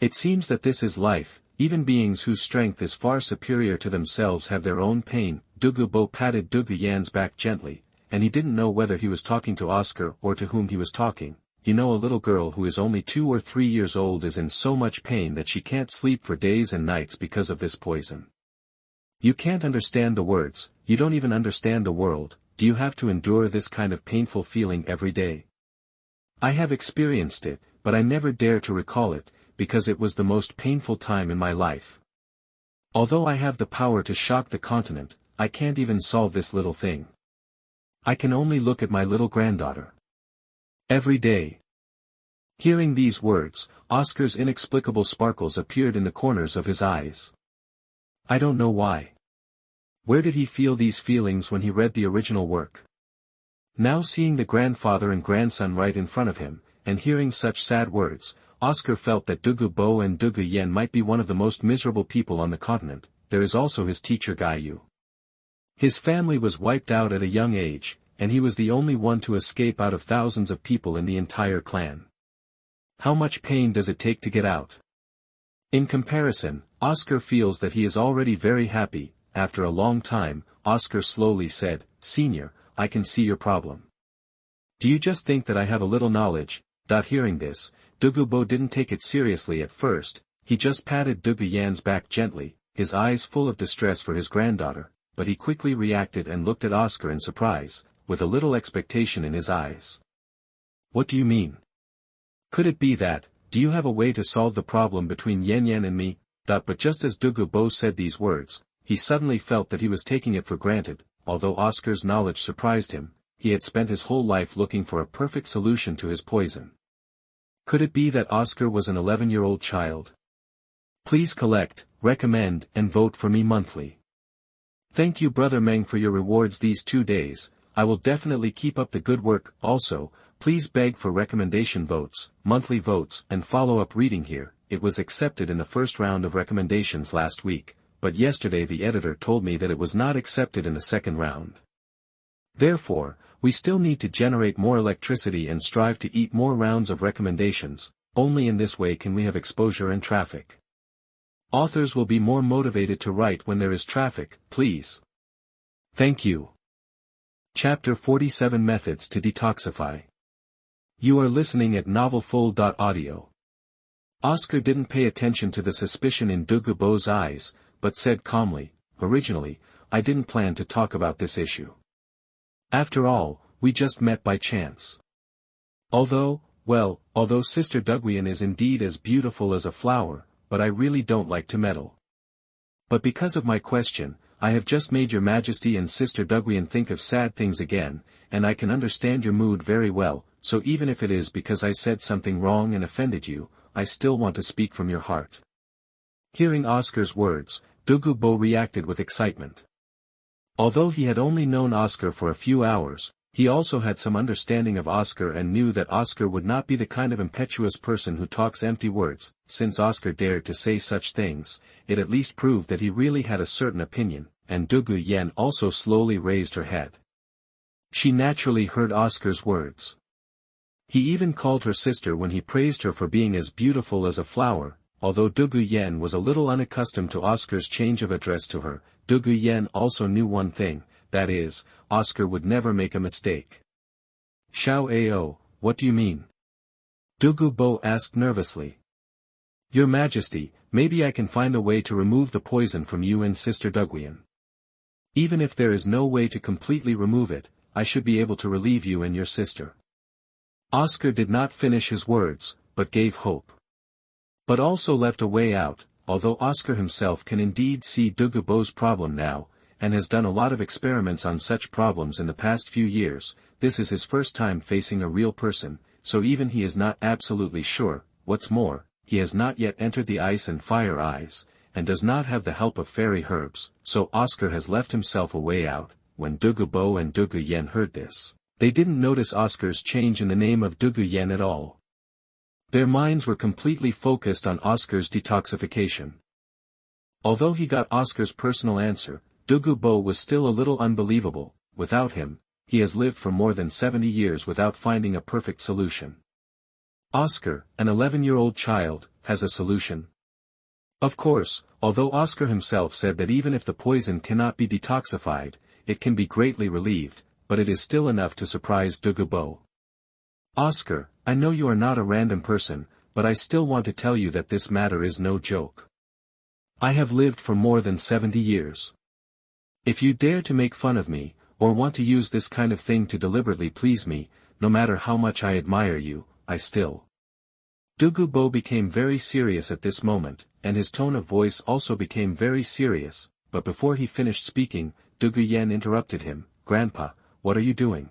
It seems that this is life. Even beings whose strength is far superior to themselves have their own pain. Dugu'ao patted Dugu Yan's back gently, and he didn't know whether he was talking to Oscar or to whom he was talking. A little girl who is only 2 or 3 years old is in so much pain that she can't sleep for days and nights because of this poison. You can't understand the words, you don't even understand the world. Do you have to endure this kind of painful feeling every day? I have experienced it, but I never dare to recall it, because it was the most painful time in my life. Although I have the power to shock the continent, I can't even solve this little thing. I can only look at my little granddaughter every day. Hearing these words, Oscar's inexplicable sparkles appeared in the corners of his eyes. I don't know why. Where did he feel these feelings when he read the original work? Now seeing the grandfather and grandson right in front of him, and hearing such sad words, Oscar felt that Dugu'ao and Dugu Yan might be one of the most miserable people on the continent. There is also his teacher Yu. His family was wiped out at a young age, and he was the only one to escape out of thousands of people in the entire clan. How much pain does it take to get out? In comparison, Oscar feels that he is already very happy. After a long time, Oscar slowly said, "Senior, I can see your problem. Do you just think that I have a little knowledge?" Hearing this, Dugu'ao didn't take it seriously at first. He just patted Dugu Yan's back gently, his eyes full of distress for his granddaughter, but he quickly reacted and looked at Oscar in surprise, with a little expectation in his eyes. "What do you mean? Could it be that, do you have a way to solve the problem between Yan and me?" But just as Dugu'ao said these words, he suddenly felt that he was taking it for granted. Although Oscar's knowledge surprised him, he had spent his whole life looking for a perfect solution to his poison. Could it be that Oscar was an 11-year-old child? Please collect, recommend, and vote for me monthly. Thank you Brother Meng for your rewards these 2 days. I will definitely keep up the good work. Also, please beg for recommendation votes, monthly votes, and follow-up reading here. It was accepted in the first round of recommendations last week, but yesterday the editor told me that it was not accepted in the second round. Therefore, we still need to generate more electricity and strive to eat more rounds of recommendations. Only in this way can we have exposure and traffic. Authors will be more motivated to write when there is traffic, please. Thank you. Chapter 47 Methods to Detoxify. You are listening at novelfull.audio. Oscar didn't pay attention to the suspicion in Dugu'ao's eyes, but said calmly, "Originally, I didn't plan to talk about this issue. After all, we just met by chance. Although Sister Duguyan is indeed as beautiful as a flower, but I really don't like to meddle. But because of my question, I have just made your Majesty and Sister Duguyan think of sad things again, and I can understand your mood very well, so even if it is because I said something wrong and offended you, I still want to speak from your heart." Hearing Oscar's words, Dugu'ao reacted with excitement. Although he had only known Oscar for a few hours, he also had some understanding of Oscar and knew that Oscar would not be the kind of impetuous person who talks empty words. Since Oscar dared to say such things, it at least proved that he really had a certain opinion, and Dugu Yan also slowly raised her head. She naturally heard Oscar's words. He even called her sister when he praised her for being as beautiful as a flower. Although Dugu Yan was a little unaccustomed to Oscar's change of address to her, Dugu Yan also knew one thing, that is, Oscar would never make a mistake. "Shao Ao, what do you mean?" Dugu'ao asked nervously. "Your Majesty, maybe I can find a way to remove the poison from you and Sister Duguyan. Even if there is no way to completely remove it, I should be able to relieve you and your sister." Oscar did not finish his words, but gave hope. But also left a way out. Although Oscar himself can indeed see Dugu'ao's problem now, and has done a lot of experiments on such problems in the past few years, this is his first time facing a real person, so even he is not absolutely sure. What's more, he has not yet entered the ice and fire eyes, and does not have the help of fairy herbs, so Oscar has left himself a way out. When Dugu'ao and Dugu Yan heard this, they didn't notice Oscar's change in the name of Dugu Yan at all. Their minds were completely focused on Oscar's detoxification. Although he got Oscar's personal answer, Dugu'ao was still a little unbelievable. Without him, he has lived for more than 70 years without finding a perfect solution. Oscar, an 11-year-old child, has a solution. Of course, although Oscar himself said that even if the poison cannot be detoxified, it can be greatly relieved, but it is still enough to surprise Dugu'ao. "Oscar, I know you are not a random person, but I still want to tell you that this matter is no joke. I have lived for more than 70 years. If you dare to make fun of me, or want to use this kind of thing to deliberately please me, no matter how much I admire you, I still." Dugu'ao became very serious at this moment, and his tone of voice also became very serious, but before he finished speaking, Dugu Yan interrupted him. "Grandpa, what are you doing?"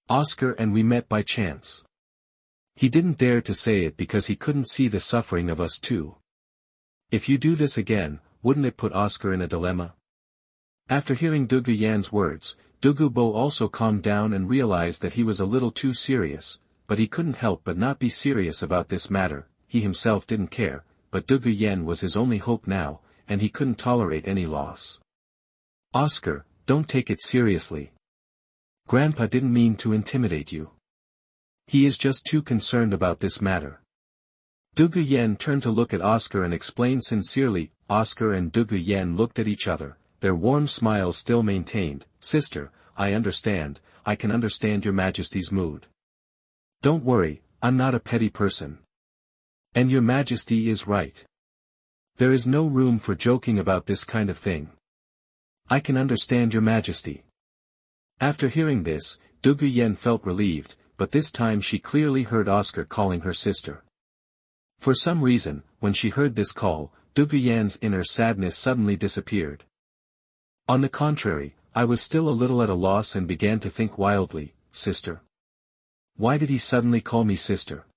"Oscar and we met by chance. He didn't dare to say it because he couldn't see the suffering of us too. If you do this again, wouldn't it put Oscar in a dilemma?" After hearing Dugu Yan's words, Dugu'ao also calmed down and realized that he was a little too serious, but he couldn't help but not be serious about this matter. He himself didn't care, but Dugu Yan was his only hope now, and he couldn't tolerate any loss. "Oscar, don't take it seriously. Grandpa didn't mean to intimidate you. He is just too concerned about this matter." Dugu Yan turned to look at Oscar and explained sincerely. Oscar and Dugu Yan looked at each other, their warm smiles still maintained. Sister, I understand, I can understand your Majesty's mood. Don't worry, I'm not a petty person. And your Majesty is right. There is no room for joking about this kind of thing. I can understand your Majesty. After hearing this, Dugu Yan felt relieved, but this time she clearly heard Oscar calling her sister. For some reason, when she heard this call, Dugu Yan's inner sadness suddenly disappeared. On the contrary, I was still a little at a loss and began to think wildly, sister. Why did he suddenly call me sister?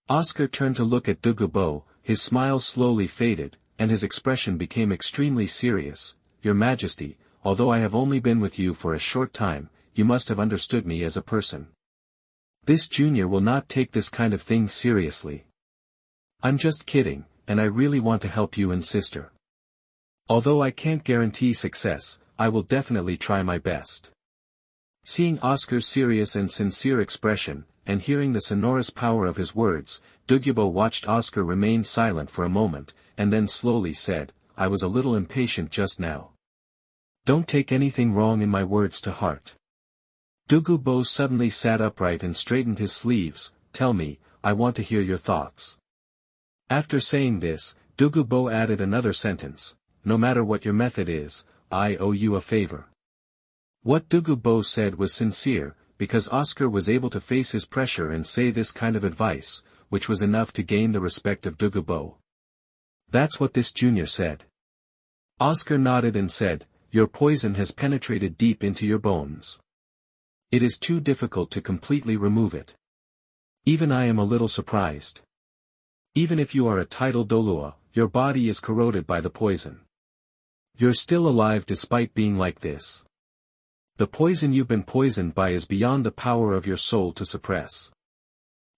Oscar turned to look at Dugu'ao, his smile slowly faded, and his expression became extremely serious. Your Majesty, although I have only been with you for a short time, you must have understood me as a person. This junior will not take this kind of thing seriously. I'm just kidding, and I really want to help you and sister. Although I can't guarantee success, I will definitely try my best. Seeing Oscar's serious and sincere expression, and hearing the sonorous power of his words, Dugu'ao watched Oscar remain silent for a moment, and then slowly said, I was a little impatient just now. Don't take anything wrong in my words to heart. Dugu'ao suddenly sat upright and straightened his sleeves. Tell me, I want to hear your thoughts. After saying this, Dugu'ao added another sentence. No matter what your method is, I owe you a favor. What Dugu'ao said was sincere, because Oscar was able to face his pressure and say this kind of advice, which was enough to gain the respect of Dugu'ao. That's what this junior said. Oscar nodded and said, your poison has penetrated deep into your bones. It is too difficult to completely remove it. Even I am a little surprised. Even if you are a titled Douluo, your body is corroded by the poison. You're still alive despite being like this. The poison you've been poisoned by is beyond the power of your soul to suppress.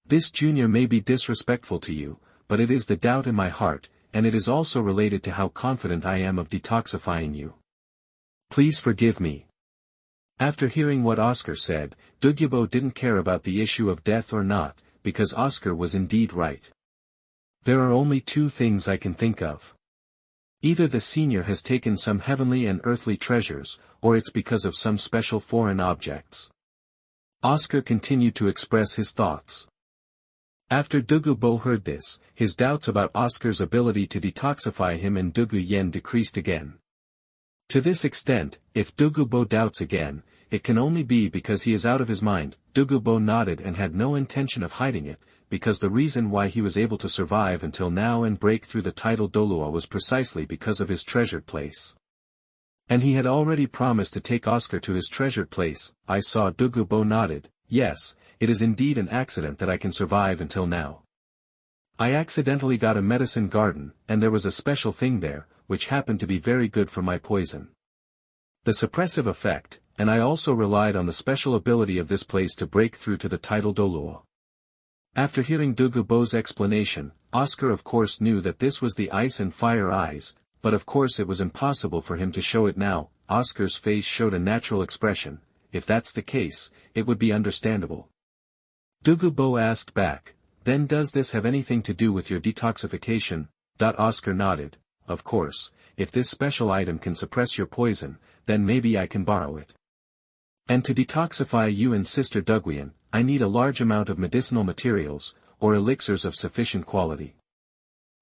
This junior may be disrespectful to you, but it is the doubt in my heart, and it is also related to how confident I am of detoxifying you. Please forgive me. After hearing what Oscar said, Dugu'ao didn't care about the issue of death or not, because Oscar was indeed right. There are only two things I can think of. Either the senior has taken some heavenly and earthly treasures, or it's because of some special foreign objects. Oscar continued to express his thoughts. After Dugu'ao heard this, his doubts about Oscar's ability to detoxify him and Dugu Yan decreased again. To this extent, if Dugu'ao doubts again, it can only be because he is out of his mind. Dugu'ao nodded and had no intention of hiding it, because the reason why he was able to survive until now and break through the title Douluo was precisely because of his treasured place. And he had already promised to take Oscar to his treasured place. I saw Dugu'ao nodded. Yes, it is indeed an accident that I can survive until now. I accidentally got a medicine garden, and there was a special thing there, which happened to be very good for my poison. The suppressive effect, and I also relied on the special ability of this place to break through to the title Douluo. After hearing Dugu'ao's explanation, Oscar of course knew that this was the ice and fire eyes, but of course it was impossible for him to show it now. Oscar's face showed a natural expression. If that's the case, it would be understandable. Dugu'ao asked back, then does this have anything to do with your detoxification? Oscar nodded. Of course, if this special item can suppress your poison, then maybe I can borrow it. And to detoxify you and Sister Duguyan, I need a large amount of medicinal materials, or elixirs of sufficient quality.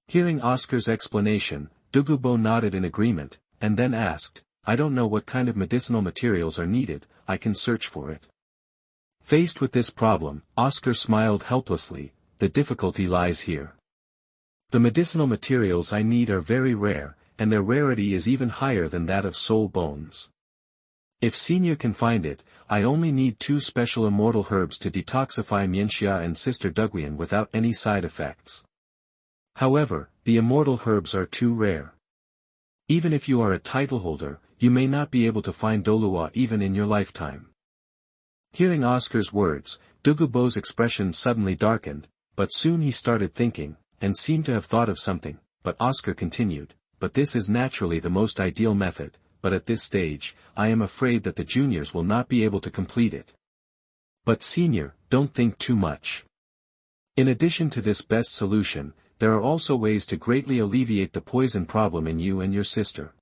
Hearing Oscar's explanation, Dugu'ao nodded in agreement, and then asked, I don't know what kind of medicinal materials are needed, I can search for it. Faced with this problem, Oscar smiled helplessly. The difficulty lies here. The medicinal materials I need are very rare, and their rarity is even higher than that of soul bones. If Senior can find it, I only need 2 special immortal herbs to detoxify Mianxia and Sister Duguyan without any side effects. However, the immortal herbs are too rare. Even if you are a title holder, you may not be able to find Douluo even in your lifetime. Hearing Oscar's words, Dugu'ao's expression suddenly darkened, but soon he started thinking, and seemed to have thought of something, but Oscar continued, but this is naturally the most ideal method, but at this stage, I am afraid that the juniors will not be able to complete it. But Senior, don't think too much. In addition to this best solution, there are also ways to greatly alleviate the poison problem in you and your sister.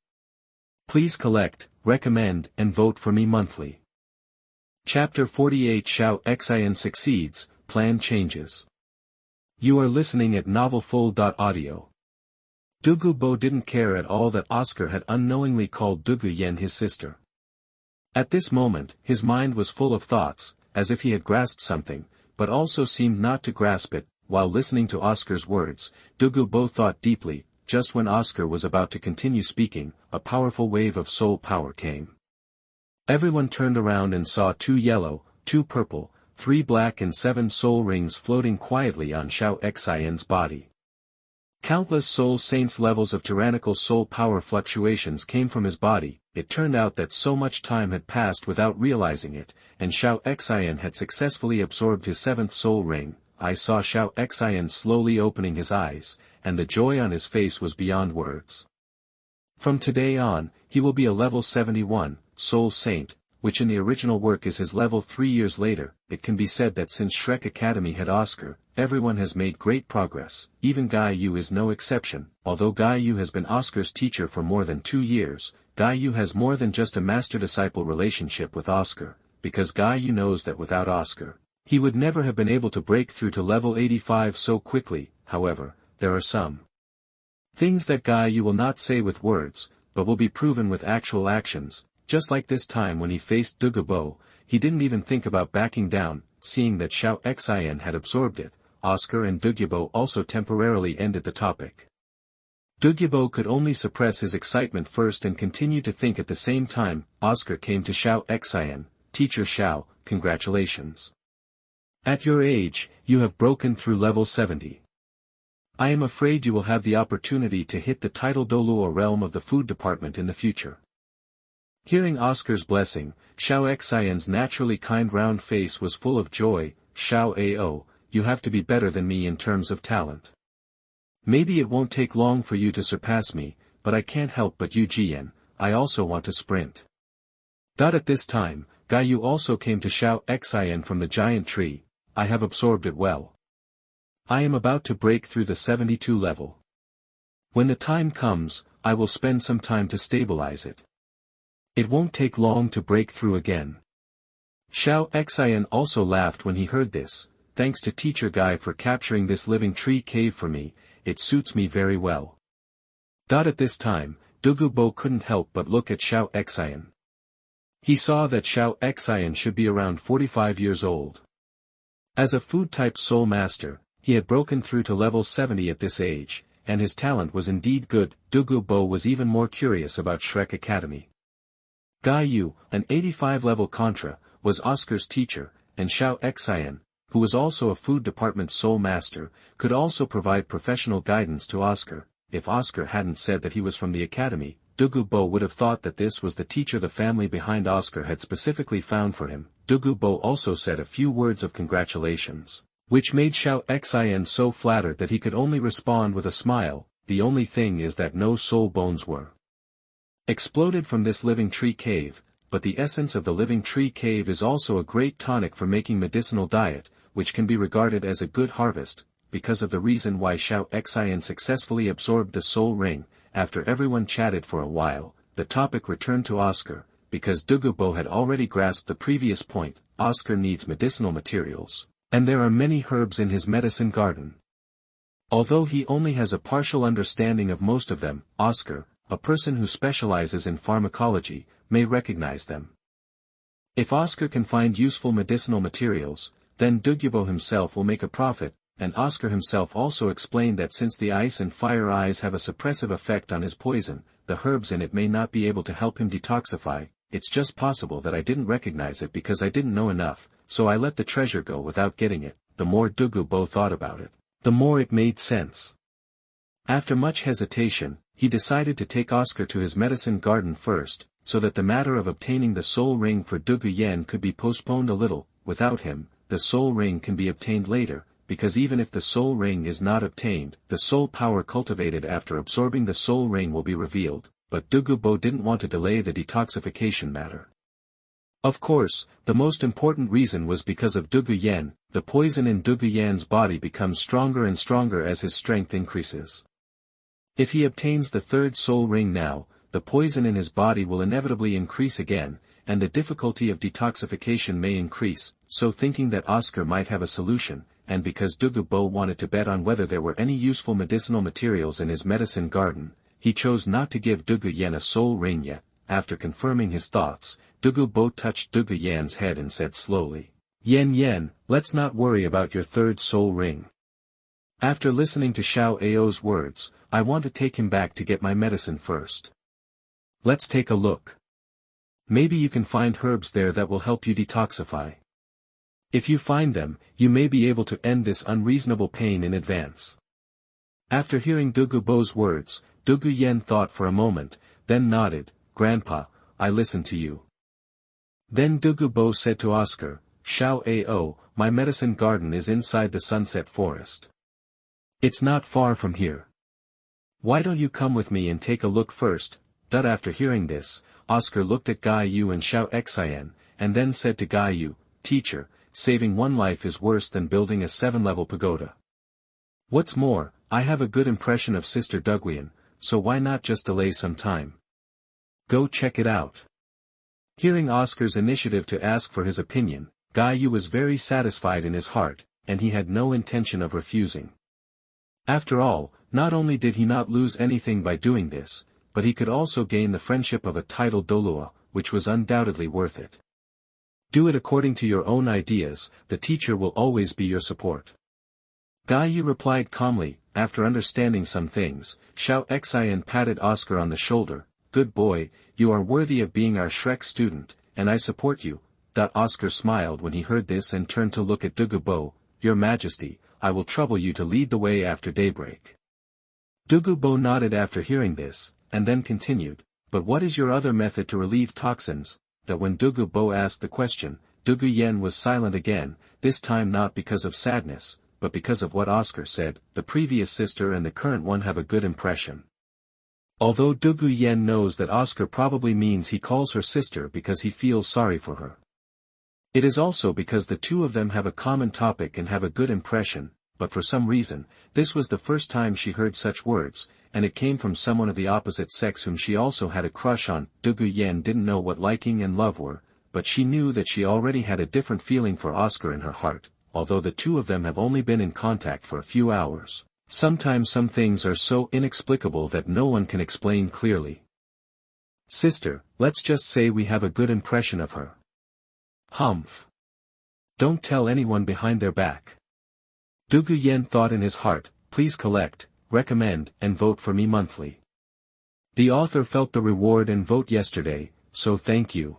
Please collect, recommend, and vote for me monthly. Chapter 48 Shao Xin succeeds, plan changes. You are listening at novelfull.audio. Dugu'ao didn't care at all that Oscar had unknowingly called Dugu Yan his sister. At this moment, his mind was full of thoughts, as if he had grasped something, but also seemed not to grasp it. While listening to Oscar's words, Dugu'ao thought deeply. Just when Oscar was about to continue speaking, a powerful wave of soul power came. Everyone turned around and saw 2 yellow, 2 purple, 3 black and 7 soul rings floating quietly on Shao Xin's body. Countless soul saints levels of tyrannical soul power fluctuations came from his body. It turned out that so much time had passed without realizing it, and Shao Xin had successfully absorbed his 7th soul ring. I saw Shao Xin slowly opening his eyes, and the joy on his face was beyond words. From today on, he will be a level 71, soul saint, which in the original work is his level 3 years later. It can be said that since Shrek Academy had Oscar, everyone has made great progress. Even Guy Yu is no exception. Although Guy Yu has been Oscar's teacher for more than 2 years, Guy Yu has more than just a master-disciple relationship with Oscar, because Guy Yu knows that without Oscar, he would never have been able to break through to level 85 so quickly. However, there are some things that Guy Yu will not say with words, but will be proven with actual actions. Just like this time when he faced Dugu'ao, he didn't even think about backing down. Seeing that Shao Xin had absorbed it, Oscar and Dugu'ao also temporarily ended the topic. Dugu'ao could only suppress his excitement first and continue to think at the same time. Oscar came to Shao Xin. Teacher Shao, congratulations. At your age, you have broken through level 70. I am afraid you will have the opportunity to hit the title Douluo realm of the food department in the future. Hearing Oscar's blessing, Shao Xin's naturally kind round face was full of joy. Shao Ao, you have to be better than me in terms of talent. Maybe it won't take long for you to surpass me, but I can't help but you Jian, I also want to sprint. At this time, Guy Yu also came to Shao Xin from the giant tree. I have absorbed it well. I am about to break through the 72 level. When the time comes, I will spend some time to stabilize it. It won't take long to break through again. Shao Xin also laughed when he heard this. Thanks to Teacher Guy for capturing this living tree cave for me, it suits me very well. At this time, Dugu'ao couldn't help but look at Shao Xin. He saw that Shao Xin should be around 45 years old. As a food-type soul master, he had broken through to level 70 at this age, and his talent was indeed good. Dugu'ao was even more curious about Shrek Academy. Guy Yu, an 85-level Contra, was Oscar's teacher, and Shao Xin, who was also a food department soul master, could also provide professional guidance to Oscar. If Oscar hadn't said that he was from the academy, Dugu'ao would have thought that this was the teacher the family behind Oscar had specifically found for him. Dugu'ao also said a few words of congratulations, which made Shao Xin so flattered that he could only respond with a smile. The only thing is that no soul bones were exploded from this living tree cave, but the essence of the living tree cave is also a great tonic for making medicinal diet, which can be regarded as a good harvest. Because of the reason why Shao Xin successfully absorbed the soul ring, after everyone chatted for a while, the topic returned to Oscar. Because Dugu'ao had already grasped the previous point, Oscar needs medicinal materials, and there are many herbs in his medicine garden. Although he only has a partial understanding of most of them, Oscar, a person who specializes in pharmacology, may recognize them. If Oscar can find useful medicinal materials, then Dugu'ao himself will make a profit, and Oscar himself also explained that since the ice and fire eyes have a suppressive effect on his poison, the herbs in it may not be able to help him detoxify. It's just possible that I didn't recognize it because I didn't know enough, so I let the treasure go without getting it. The more Dugu'ao thought about it, the more it made sense. After much hesitation, he decided to take Oscar to his medicine garden first, so that the matter of obtaining the soul ring for Dugu Yan could be postponed a little. Without him, the soul ring can be obtained later, because even if the soul ring is not obtained, the soul power cultivated after absorbing the soul ring will be revealed. But Dugu'ao didn't want to delay the detoxification matter. Of course, the most important reason was because of Dugu Yan. The poison in Dugu Yan's body becomes stronger and stronger as his strength increases. If he obtains the third soul ring now, the poison in his body will inevitably increase again, and the difficulty of detoxification may increase, so thinking that Oscar might have a solution, and because Dugu'ao wanted to bet on whether there were any useful medicinal materials in his medicine garden, he chose not to give Dugu Yan a soul ring yet. After confirming his thoughts, Dugu'ao touched Dugu Yan's head and said slowly, Yan, let's not worry about your third soul ring. After listening to Shao Ao's words, I want to take him back to get my medicine first. Let's take a look. Maybe you can find herbs there that will help you detoxify. If you find them, you may be able to end this unreasonable pain in advance. After hearing Dugu'ao's words, Dugu Yan thought for a moment, then nodded. Grandpa, I listen to you. Then Dugu'ao said to Oscar, Shao Ao, my medicine garden is inside the Sunset Forest. It's not far from here. Why don't you come with me and take a look first? After hearing this, Oscar looked at Guy Yu and Shao Xian, and then said to Guy Yu, Teacher, saving one life is worse than building a 7-level pagoda. What's more, I have a good impression of Sister Duguyan, so why not just delay some time? Go check it out. Hearing Oscar's initiative to ask for his opinion, Guy Yu was very satisfied in his heart, and he had no intention of refusing. After all, not only did he not lose anything by doing this, but he could also gain the friendship of a titled Douluo, which was undoubtedly worth it. Do it according to your own ideas, the teacher will always be your support. Guy Yu replied calmly. After understanding some things, Shao Xian patted Oscar on the shoulder. Good boy, you are worthy of being our Shrek student, and I support you. Oscar smiled when he heard this and turned to look at Dugu'ao. Your Majesty, I will trouble you to lead the way after daybreak. Dugu'ao nodded after hearing this, and then continued, but what is your other method to relieve toxins? When Dugu'ao asked the question, Dugu Yan was silent again, this time not because of sadness, but because of what Oscar said. The previous sister and the current one have a good impression. Although Dugu Yan knows that Oscar probably means he calls her sister because he feels sorry for her. It is also because the two of them have a common topic and have a good impression, but for some reason, this was the first time she heard such words, and it came from someone of the opposite sex whom she also had a crush on. Dugu Yan didn't know what liking and love were, but she knew that she already had a different feeling for Oscar in her heart, although the two of them have only been in contact for a few hours. Sometimes some things are so inexplicable that no one can explain clearly. Sister, let's just say we have a good impression of her. Humph. Don't tell anyone behind their back. Dugu Yan thought in his heart, please collect, recommend, and vote for me monthly. The author felt the reward and vote yesterday, so thank you.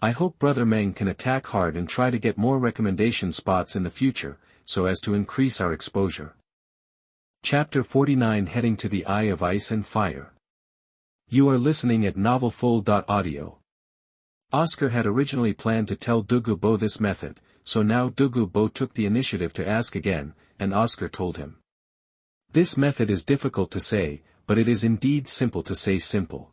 I hope Brother Meng can attack hard and try to get more recommendation spots in the future, so as to increase our exposure. Chapter 49 Heading to the Eye of Ice and Fire. You are listening at novelfull.audio. Oscar had originally planned to tell Dugu'ao this method, so now Dugu'ao took the initiative to ask again, and Oscar told him. This method is difficult to say, but it is indeed simple to say simple.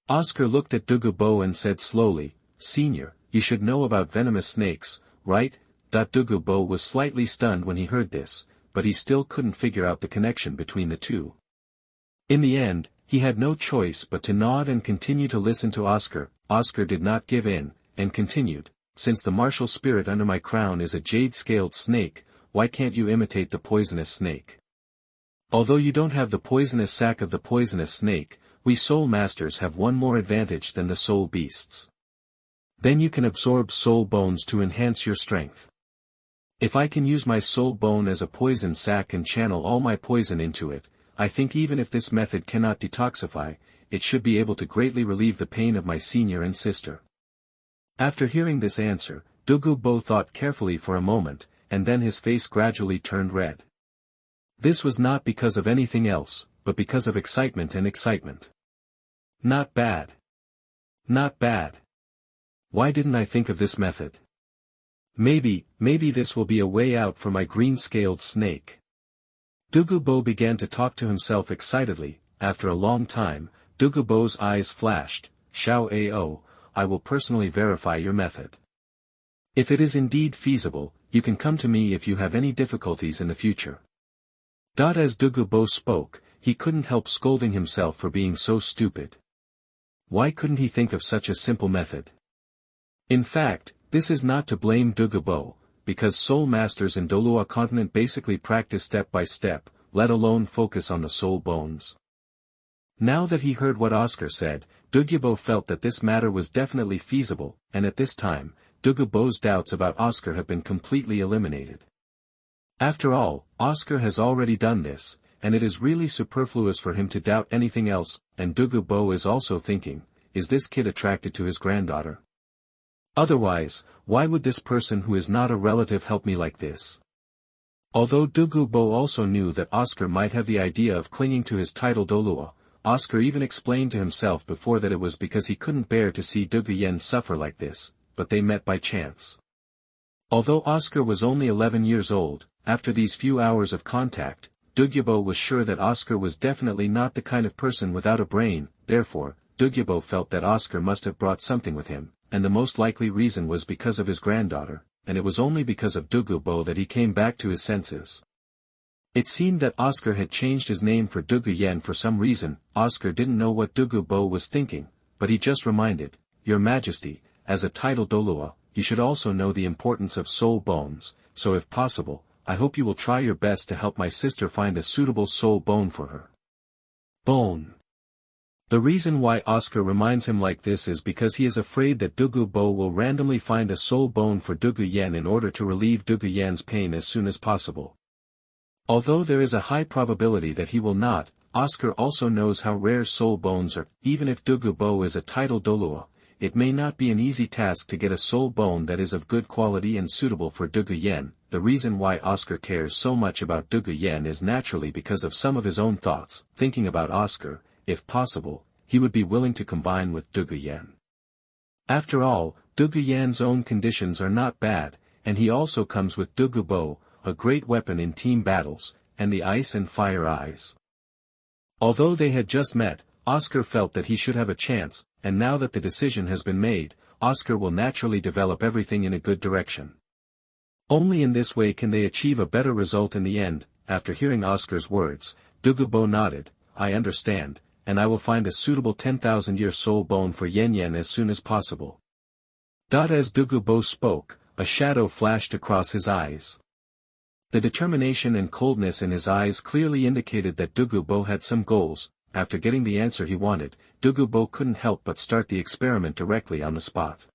Oscar looked at Dugu'ao and said slowly, Senior, you should know about venomous snakes, right? Dugu'ao was slightly stunned when he heard this, but he still couldn't figure out the connection between the two. In the end, he had no choice but to nod and continue to listen to Oscar. Oscar did not give in, and continued, since the martial spirit under my crown is a jade-scaled snake, why can't you imitate the poisonous snake? Although you don't have the poisonous sac of the poisonous snake, we soul masters have one more advantage than the soul beasts. Then you can absorb soul bones to enhance your strength. If I can use my soul bone as a poison sac and channel all my poison into it, I think even if this method cannot detoxify, it should be able to greatly relieve the pain of my senior and sister. After hearing this answer, Dugu'ao thought carefully for a moment, and then his face gradually turned red. This was not because of anything else, but because of excitement and excitement. Not bad. Not bad. Why didn't I think of this method? Maybe this will be a way out for my green-scaled snake. Dugu'ao began to talk to himself excitedly. After a long time, Dugu'ao's eyes flashed. Shao Ao, I will personally verify your method. If it is indeed feasible, you can come to me if you have any difficulties in the future. As Dugu'ao spoke, he couldn't help scolding himself for being so stupid. Why couldn't he think of such a simple method? In fact, this is not to blame Dugu'ao, because soul masters in Douluo Continent basically practice step by step, let alone focus on the soul bones. Now that he heard what Oscar said, Dugu'ao felt that this matter was definitely feasible, and at this time, Dugu'ao's doubts about Oscar have been completely eliminated. After all, Oscar has already done this, and it is really superfluous for him to doubt anything else, and Dugu'ao is also thinking, is this kid attracted to his granddaughter? Otherwise, why would this person who is not a relative help me like this? Although Dugu'ao also knew that Oscar might have the idea of clinging to his title Douluo, Oscar even explained to himself before that it was because he couldn't bear to see Dugu Yan suffer like this, but they met by chance. Although Oscar was only 11 years old, after these few hours of contact, Dugu'ao was sure that Oscar was definitely not the kind of person without a brain, therefore, Dugu'ao felt that Oscar must have brought something with him, and the most likely reason was because of his granddaughter, and it was only because of Dugu'ao that he came back to his senses. It seemed that Oscar had changed his name for Dugu Yan for some reason. Oscar didn't know what Dugu'ao was thinking, but he just reminded, Your Majesty, as a title Douluo, you should also know the importance of soul bones, so if possible, I hope you will try your best to help my sister find a suitable soul bone for her. Bone. The reason why Oscar reminds him like this is because he is afraid that Dugu'ao will randomly find a soul bone for Dugu Yan in order to relieve Dugu Yan's pain as soon as possible. Although there is a high probability that he will not, Oscar also knows how rare soul bones are. Even if Dugu'ao is a title Douluo, it may not be an easy task to get a soul bone that is of good quality and suitable for Dugu Yan. The reason why Oscar cares so much about Dugu Yan is naturally because of some of his own thoughts. Thinking about Oscar, if possible, he would be willing to combine with Dugu Yan. After all, Dugu Yan's own conditions are not bad, and he also comes with Dugu'ao, a great weapon in team battles, and the ice and fire eyes. Although they had just met, Oscar felt that he should have a chance, and now that the decision has been made, Oscar will naturally develop everything in a good direction. Only in this way can they achieve a better result in the end. After hearing Oscar's words, Dugu'ao nodded, I understand, and I will find a suitable 10,000-year soul bone for Yan Yan as soon as possible. As Dugu'ao spoke, a shadow flashed across his eyes. The determination and coldness in his eyes clearly indicated that Dugu'ao had some goals. After getting the answer he wanted, Dugu'ao couldn't help but start the experiment directly on the spot.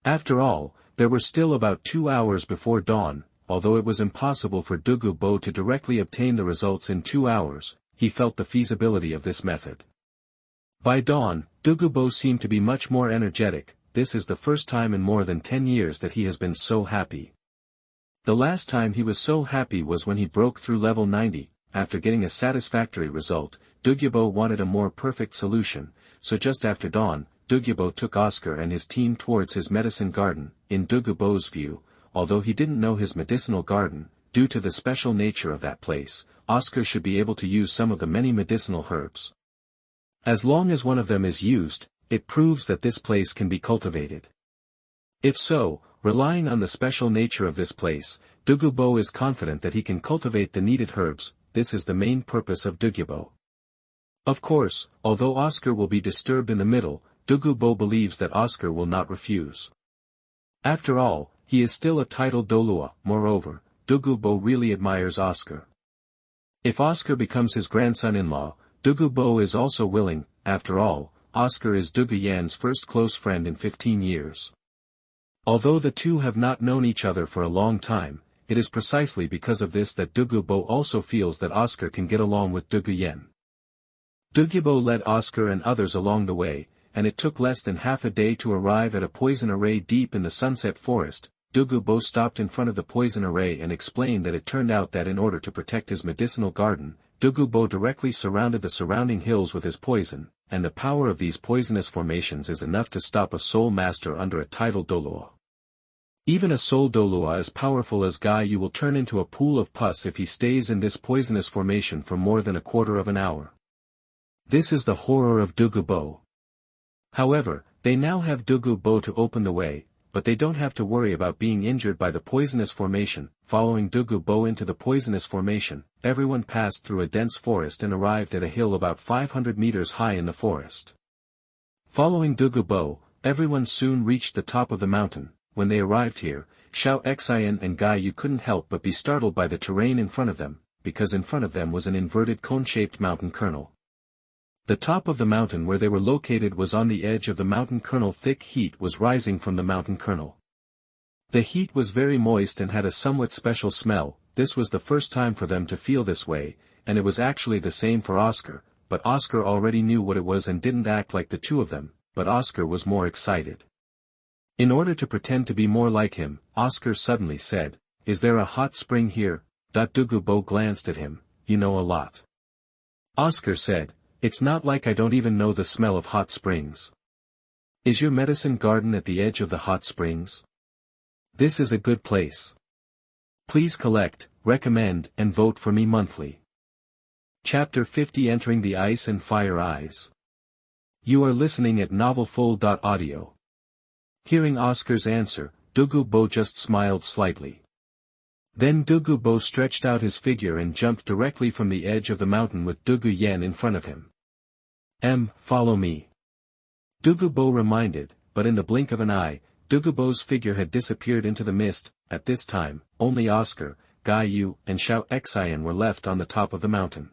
After all, there were still about 2 hours before dawn. Although it was impossible for Dugu'ao to directly obtain the results in 2 hours, he felt the feasibility of this method. By dawn, Dugu'ao seemed to be much more energetic. This is the first time in more than 10 years that he has been so happy. The last time he was so happy was when he broke through level 90, after getting a satisfactory result. Dugu'ao wanted a more perfect solution, so just after dawn, Dugu'ao took Oscar and his team towards his medicine garden. In Dugu'ao's view, although he didn't know his medicinal garden, due to the special nature of that place, Oscar should be able to use some of the many medicinal herbs. As long as one of them is used, it proves that this place can be cultivated. If so, relying on the special nature of this place, Dugu'ao is confident that he can cultivate the needed herbs. This is the main purpose of Dugu'ao. Of course, although Oscar will be disturbed in the middle, Dugu'ao believes that Oscar will not refuse. After all, he is still a titled Douluo. Moreover, Dugu'ao really admires Oscar. If Oscar becomes his grandson-in-law, Dugu'ao is also willing. After all, Oscar is Dugu Yan's first close friend in 15 years. Although the two have not known each other for a long time, it is precisely because of this that Dugu'ao also feels that Oscar can get along with Dugu Yan. Dugu'ao led Oscar and others along the way, and it took less than half a day to arrive at a poison array deep in the sunset forest. Dugu'ao stopped in front of the poison array and explained that it turned out that in order to protect his medicinal garden, Dugu'ao directly surrounded the surrounding hills with his poison, and the power of these poisonous formations is enough to stop a soul master under a title Douluo. Even a soul Douluo as powerful as Guy Yu will turn into a pool of pus if he stays in this poisonous formation for more than a quarter of an hour. This is the horror of Dugu'ao. However, They now have Dugu'ao to open the way, but they don't have to worry about being injured by the poisonous formation. Following Dugu'ao into the poisonous formation, everyone passed through a dense forest and arrived at a hill about 500 meters high in the forest. Following Dugu'ao, everyone soon reached the top of the mountain. When they arrived here, Shao Xin and Gai Yu couldn't help but be startled by the terrain in front of them, because in front of them was an inverted cone-shaped mountain kernel. The top of the mountain where they were located was on the edge of the mountain kernel. Thick heat was rising from the mountain kernel. The heat was very moist and had a somewhat special smell. This was the first time for them to feel this way, and it was actually the same for Oscar, but Oscar already knew what it was and didn't act like the two of them, but Oscar was more excited. In order to pretend to be more like him, Oscar suddenly said, "Is there a hot spring here?" Dugu'ao glanced at him. "You know a lot." Oscar said, "It's not like I don't even know the smell of hot springs." "Is your medicine garden at the edge of the hot springs?" "This is a good place. Please collect, recommend, and vote for me monthly." Chapter 50 Entering the Ice and Fire Eyes. You are listening at novelfull.audio. Hearing Oscar's answer, Dugu'ao just smiled slightly. Then Dugu'ao stretched out his figure and jumped directly from the edge of the mountain with Dugu Yan in front of him. Follow me." Dugu'ao reminded, but in the blink of an eye, Dugu'ao's figure had disappeared into the mist. At this time, only Oscar, Gai Yu, and Shao Xin were left on the top of the mountain.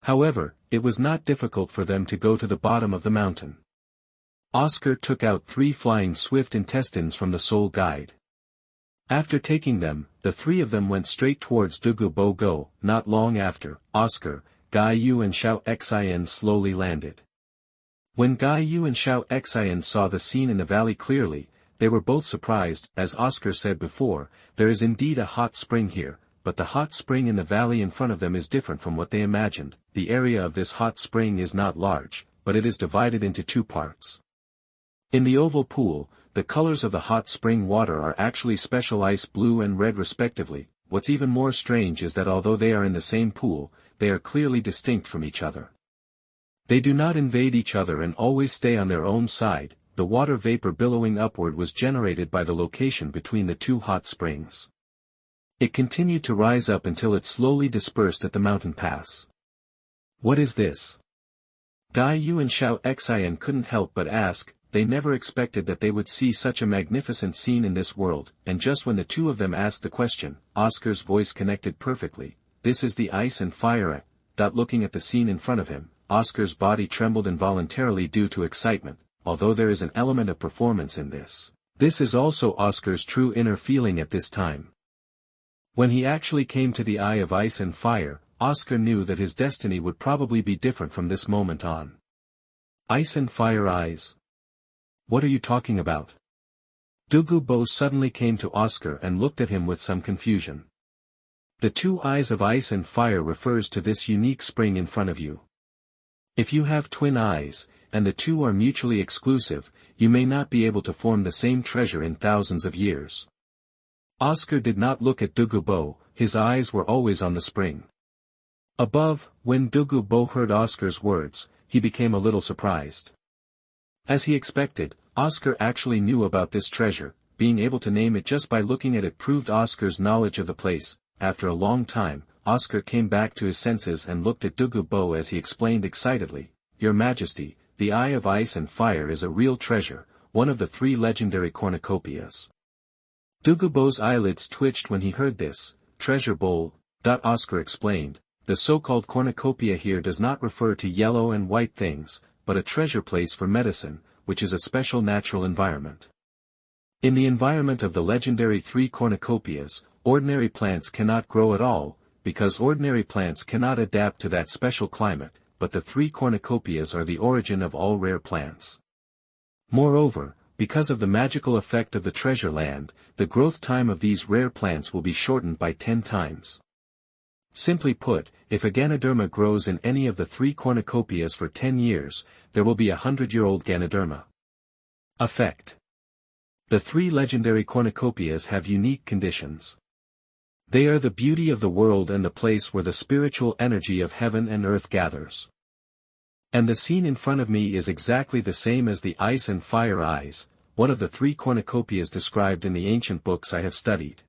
However, it was not difficult for them to go to the bottom of the mountain. Oscar took out 3 flying swift intestines from the soul guide. After taking them, the 3 of them went straight towards Dugu'ao. Not long after, Oscar, Gai Yu and Shao Xin slowly landed. When Gai Yu and Shao Xin saw the scene in the valley clearly, they were both surprised. As Oscar said before, there is indeed a hot spring here, but the hot spring in the valley in front of them is different from what they imagined. The area of this hot spring is not large, but it is divided into 2 parts. In the oval pool, the colors of the hot spring water are actually special ice blue and red respectively. What's even more strange is that although they are in the same pool, they are clearly distinct from each other. They do not invade each other and always stay on their own side. The water vapor billowing upward was generated by the location between the 2 hot springs. It continued to rise up until it slowly dispersed at the mountain pass. "What is this?" Gai Yu and Shao Xin couldn't help but ask. They never expected that they would see such a magnificent scene in this world, and just when the 2 of them asked the question, Oscar's voice connected perfectly. "This is the ice and fire act." Looking at the scene in front of him, Oscar's body trembled involuntarily due to excitement. Although there is an element of performance in this, this is also Oscar's true inner feeling at this time. When he actually came to the eye of ice and fire, Oscar knew that his destiny would probably be different from this moment on. Ice and fire eyes. What are you talking about? Dugu'ao suddenly came to Oscar and looked at him with some confusion. The 2 eyes of ice and fire refers to this unique spring in front of you. If you have twin eyes, and the 2 are mutually exclusive, you may not be able to form the same treasure in thousands of years. Oscar did not look at Dugu'ao, his eyes were always on the spring. Above, when Dugu'ao heard Oscar's words, he became a little surprised. As he expected, Oscar actually knew about this treasure. Being able to name it just by looking at it proved Oscar's knowledge of the place. After a long time, Oscar came back to his senses and looked at Dugu'ao as he explained excitedly, "Your Majesty, the Eye of Ice and Fire is a real treasure, one of the 3 legendary cornucopias." Dugu'ao's eyelids twitched when he heard this. "Treasure bowl," Oscar explained, "the so-called cornucopia here does not refer to yellow and white things, but a treasure place for medicine, which is a special natural environment. In the environment of the legendary 3 cornucopias, ordinary plants cannot grow at all, because ordinary plants cannot adapt to that special climate, but the 3 cornucopias are the origin of all rare plants. Moreover, because of the magical effect of the treasure land, the growth time of these rare plants will be shortened by 10 times. Simply put, if a Ganoderma grows in any of the 3 cornucopias for 10 years, there will be a 100-year-old Ganoderma. Effect. The 3 legendary cornucopias have unique conditions. They are the beauty of the world and the place where the spiritual energy of heaven and earth gathers. And the scene in front of me is exactly the same as the ice and fire eyes, one of the three cornucopias described in the ancient books I have studied.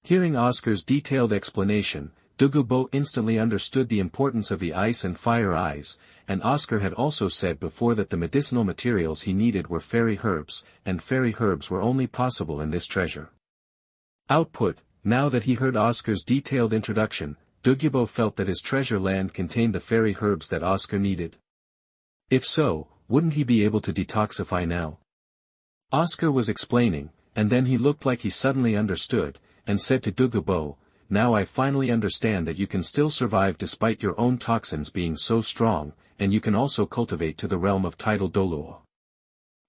Hearing Oscar's detailed explanation, Dugu'ao instantly understood the importance of the ice and fire eyes, and Oscar had also said before that the medicinal materials he needed were fairy herbs, and fairy herbs were only possible in this treasure. Output: now that he heard Oscar's detailed introduction, Dugu'ao felt that his treasure land contained the fairy herbs that Oscar needed. If so, wouldn't he be able to detoxify now? Oscar was explaining, and then he looked like he suddenly understood, and said to Dugu'ao, "Now I finally understand that you can still survive despite your own toxins being so strong, and you can also cultivate to the realm of tidal Douluo.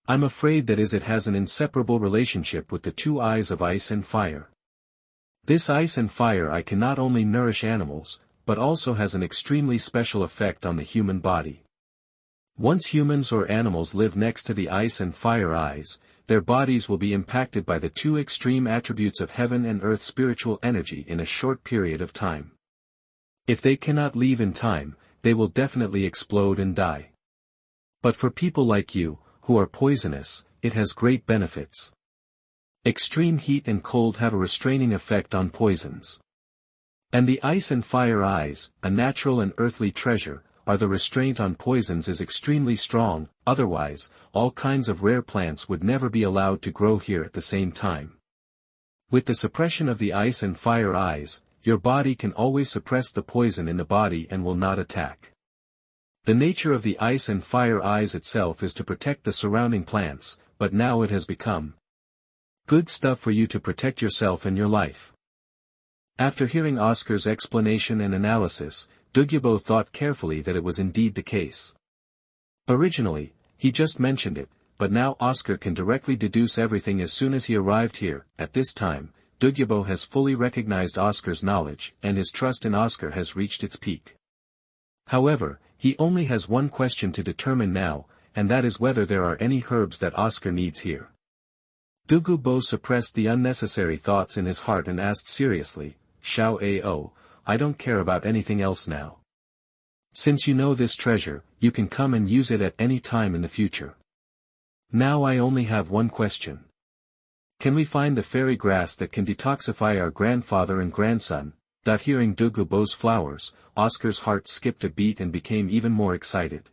I'm afraid that it has an inseparable relationship with the two eyes of ice and fire. This ice and fire eye can not only nourish animals, but also has an extremely special effect on the human body. Once humans or animals live next to the ice and fire eyes, their bodies will be impacted by the two extreme attributes of heaven and earth spiritual energy in a short period of time. If they cannot leave in time, they will definitely explode and die. But for people like you, who are poisonous, it has great benefits. Extreme heat and cold have a restraining effect on poisons. And the ice and fire eyes, a natural and earthly treasure, are the restraint on poisons is extremely strong, otherwise, all kinds of rare plants would never be allowed to grow here at the same time. With the suppression of the ice and fire eyes, your body can always suppress the poison in the body and will not attack. The nature of the ice and fire eyes itself is to protect the surrounding plants, but now it has become good stuff for you to protect yourself and your life." After hearing Oscar's explanation and analysis, Dugu'ao thought carefully that it was indeed the case. Originally, he just mentioned it, but now Oscar can directly deduce everything as soon as he arrived here. At this time, Dugu'ao has fully recognized Oscar's knowledge, and his trust in Oscar has reached its peak. However, he only has one question to determine now, and that is whether there are any herbs that Oscar needs here. Dugu'ao suppressed the unnecessary thoughts in his heart and asked seriously, "Shao Ao, I don't care about anything else now. Since you know this treasure, you can come and use it at any time in the future. Now I only have one question. Can we find the fairy grass that can detoxify our grandfather and grandson?" Hearing Dugu'ao's flowers, Oscar's heart skipped a beat and became even more excited.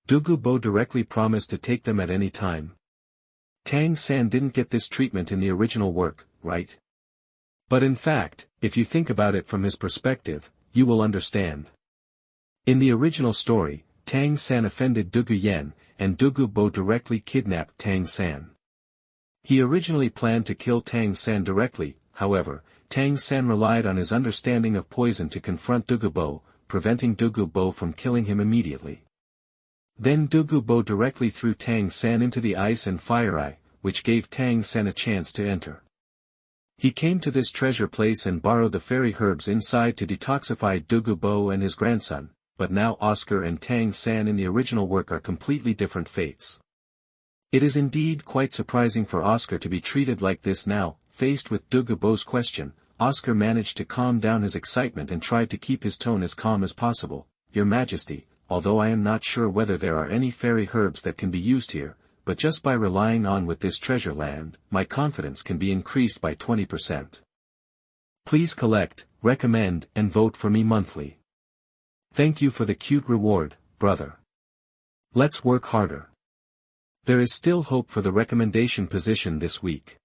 Dugu'ao directly promised to take them at any time. Tang San didn't get this treatment in the original work, right? But in fact, if you think about it from his perspective, you will understand. In the original story, Tang San offended Dugu Yan, and Dugu'ao directly kidnapped Tang San. He originally planned to kill Tang San directly, however, Tang San relied on his understanding of poison to confront Dugu'ao, preventing Dugu'ao from killing him immediately. Then Dugu'ao directly threw Tang San into the ice and fire eye, which gave Tang San a chance to enter. He came to this treasure place and borrowed the fairy herbs inside to detoxify Dugu'ao and his grandson, but now Oscar and Tang San in the original work are completely different fates. It is indeed quite surprising for Oscar to be treated like this now. Faced with Dugu'ao's question, Oscar managed to calm down his excitement and tried to keep his tone as calm as possible. "Your Majesty, although I am not sure whether there are any fairy herbs that can be used here, but just by relying on with this treasure land, my confidence can be increased by 20%. Please collect, recommend, and vote for me monthly. Thank you for the cute reward, brother. Let's work harder. There is still hope for the recommendation position this week.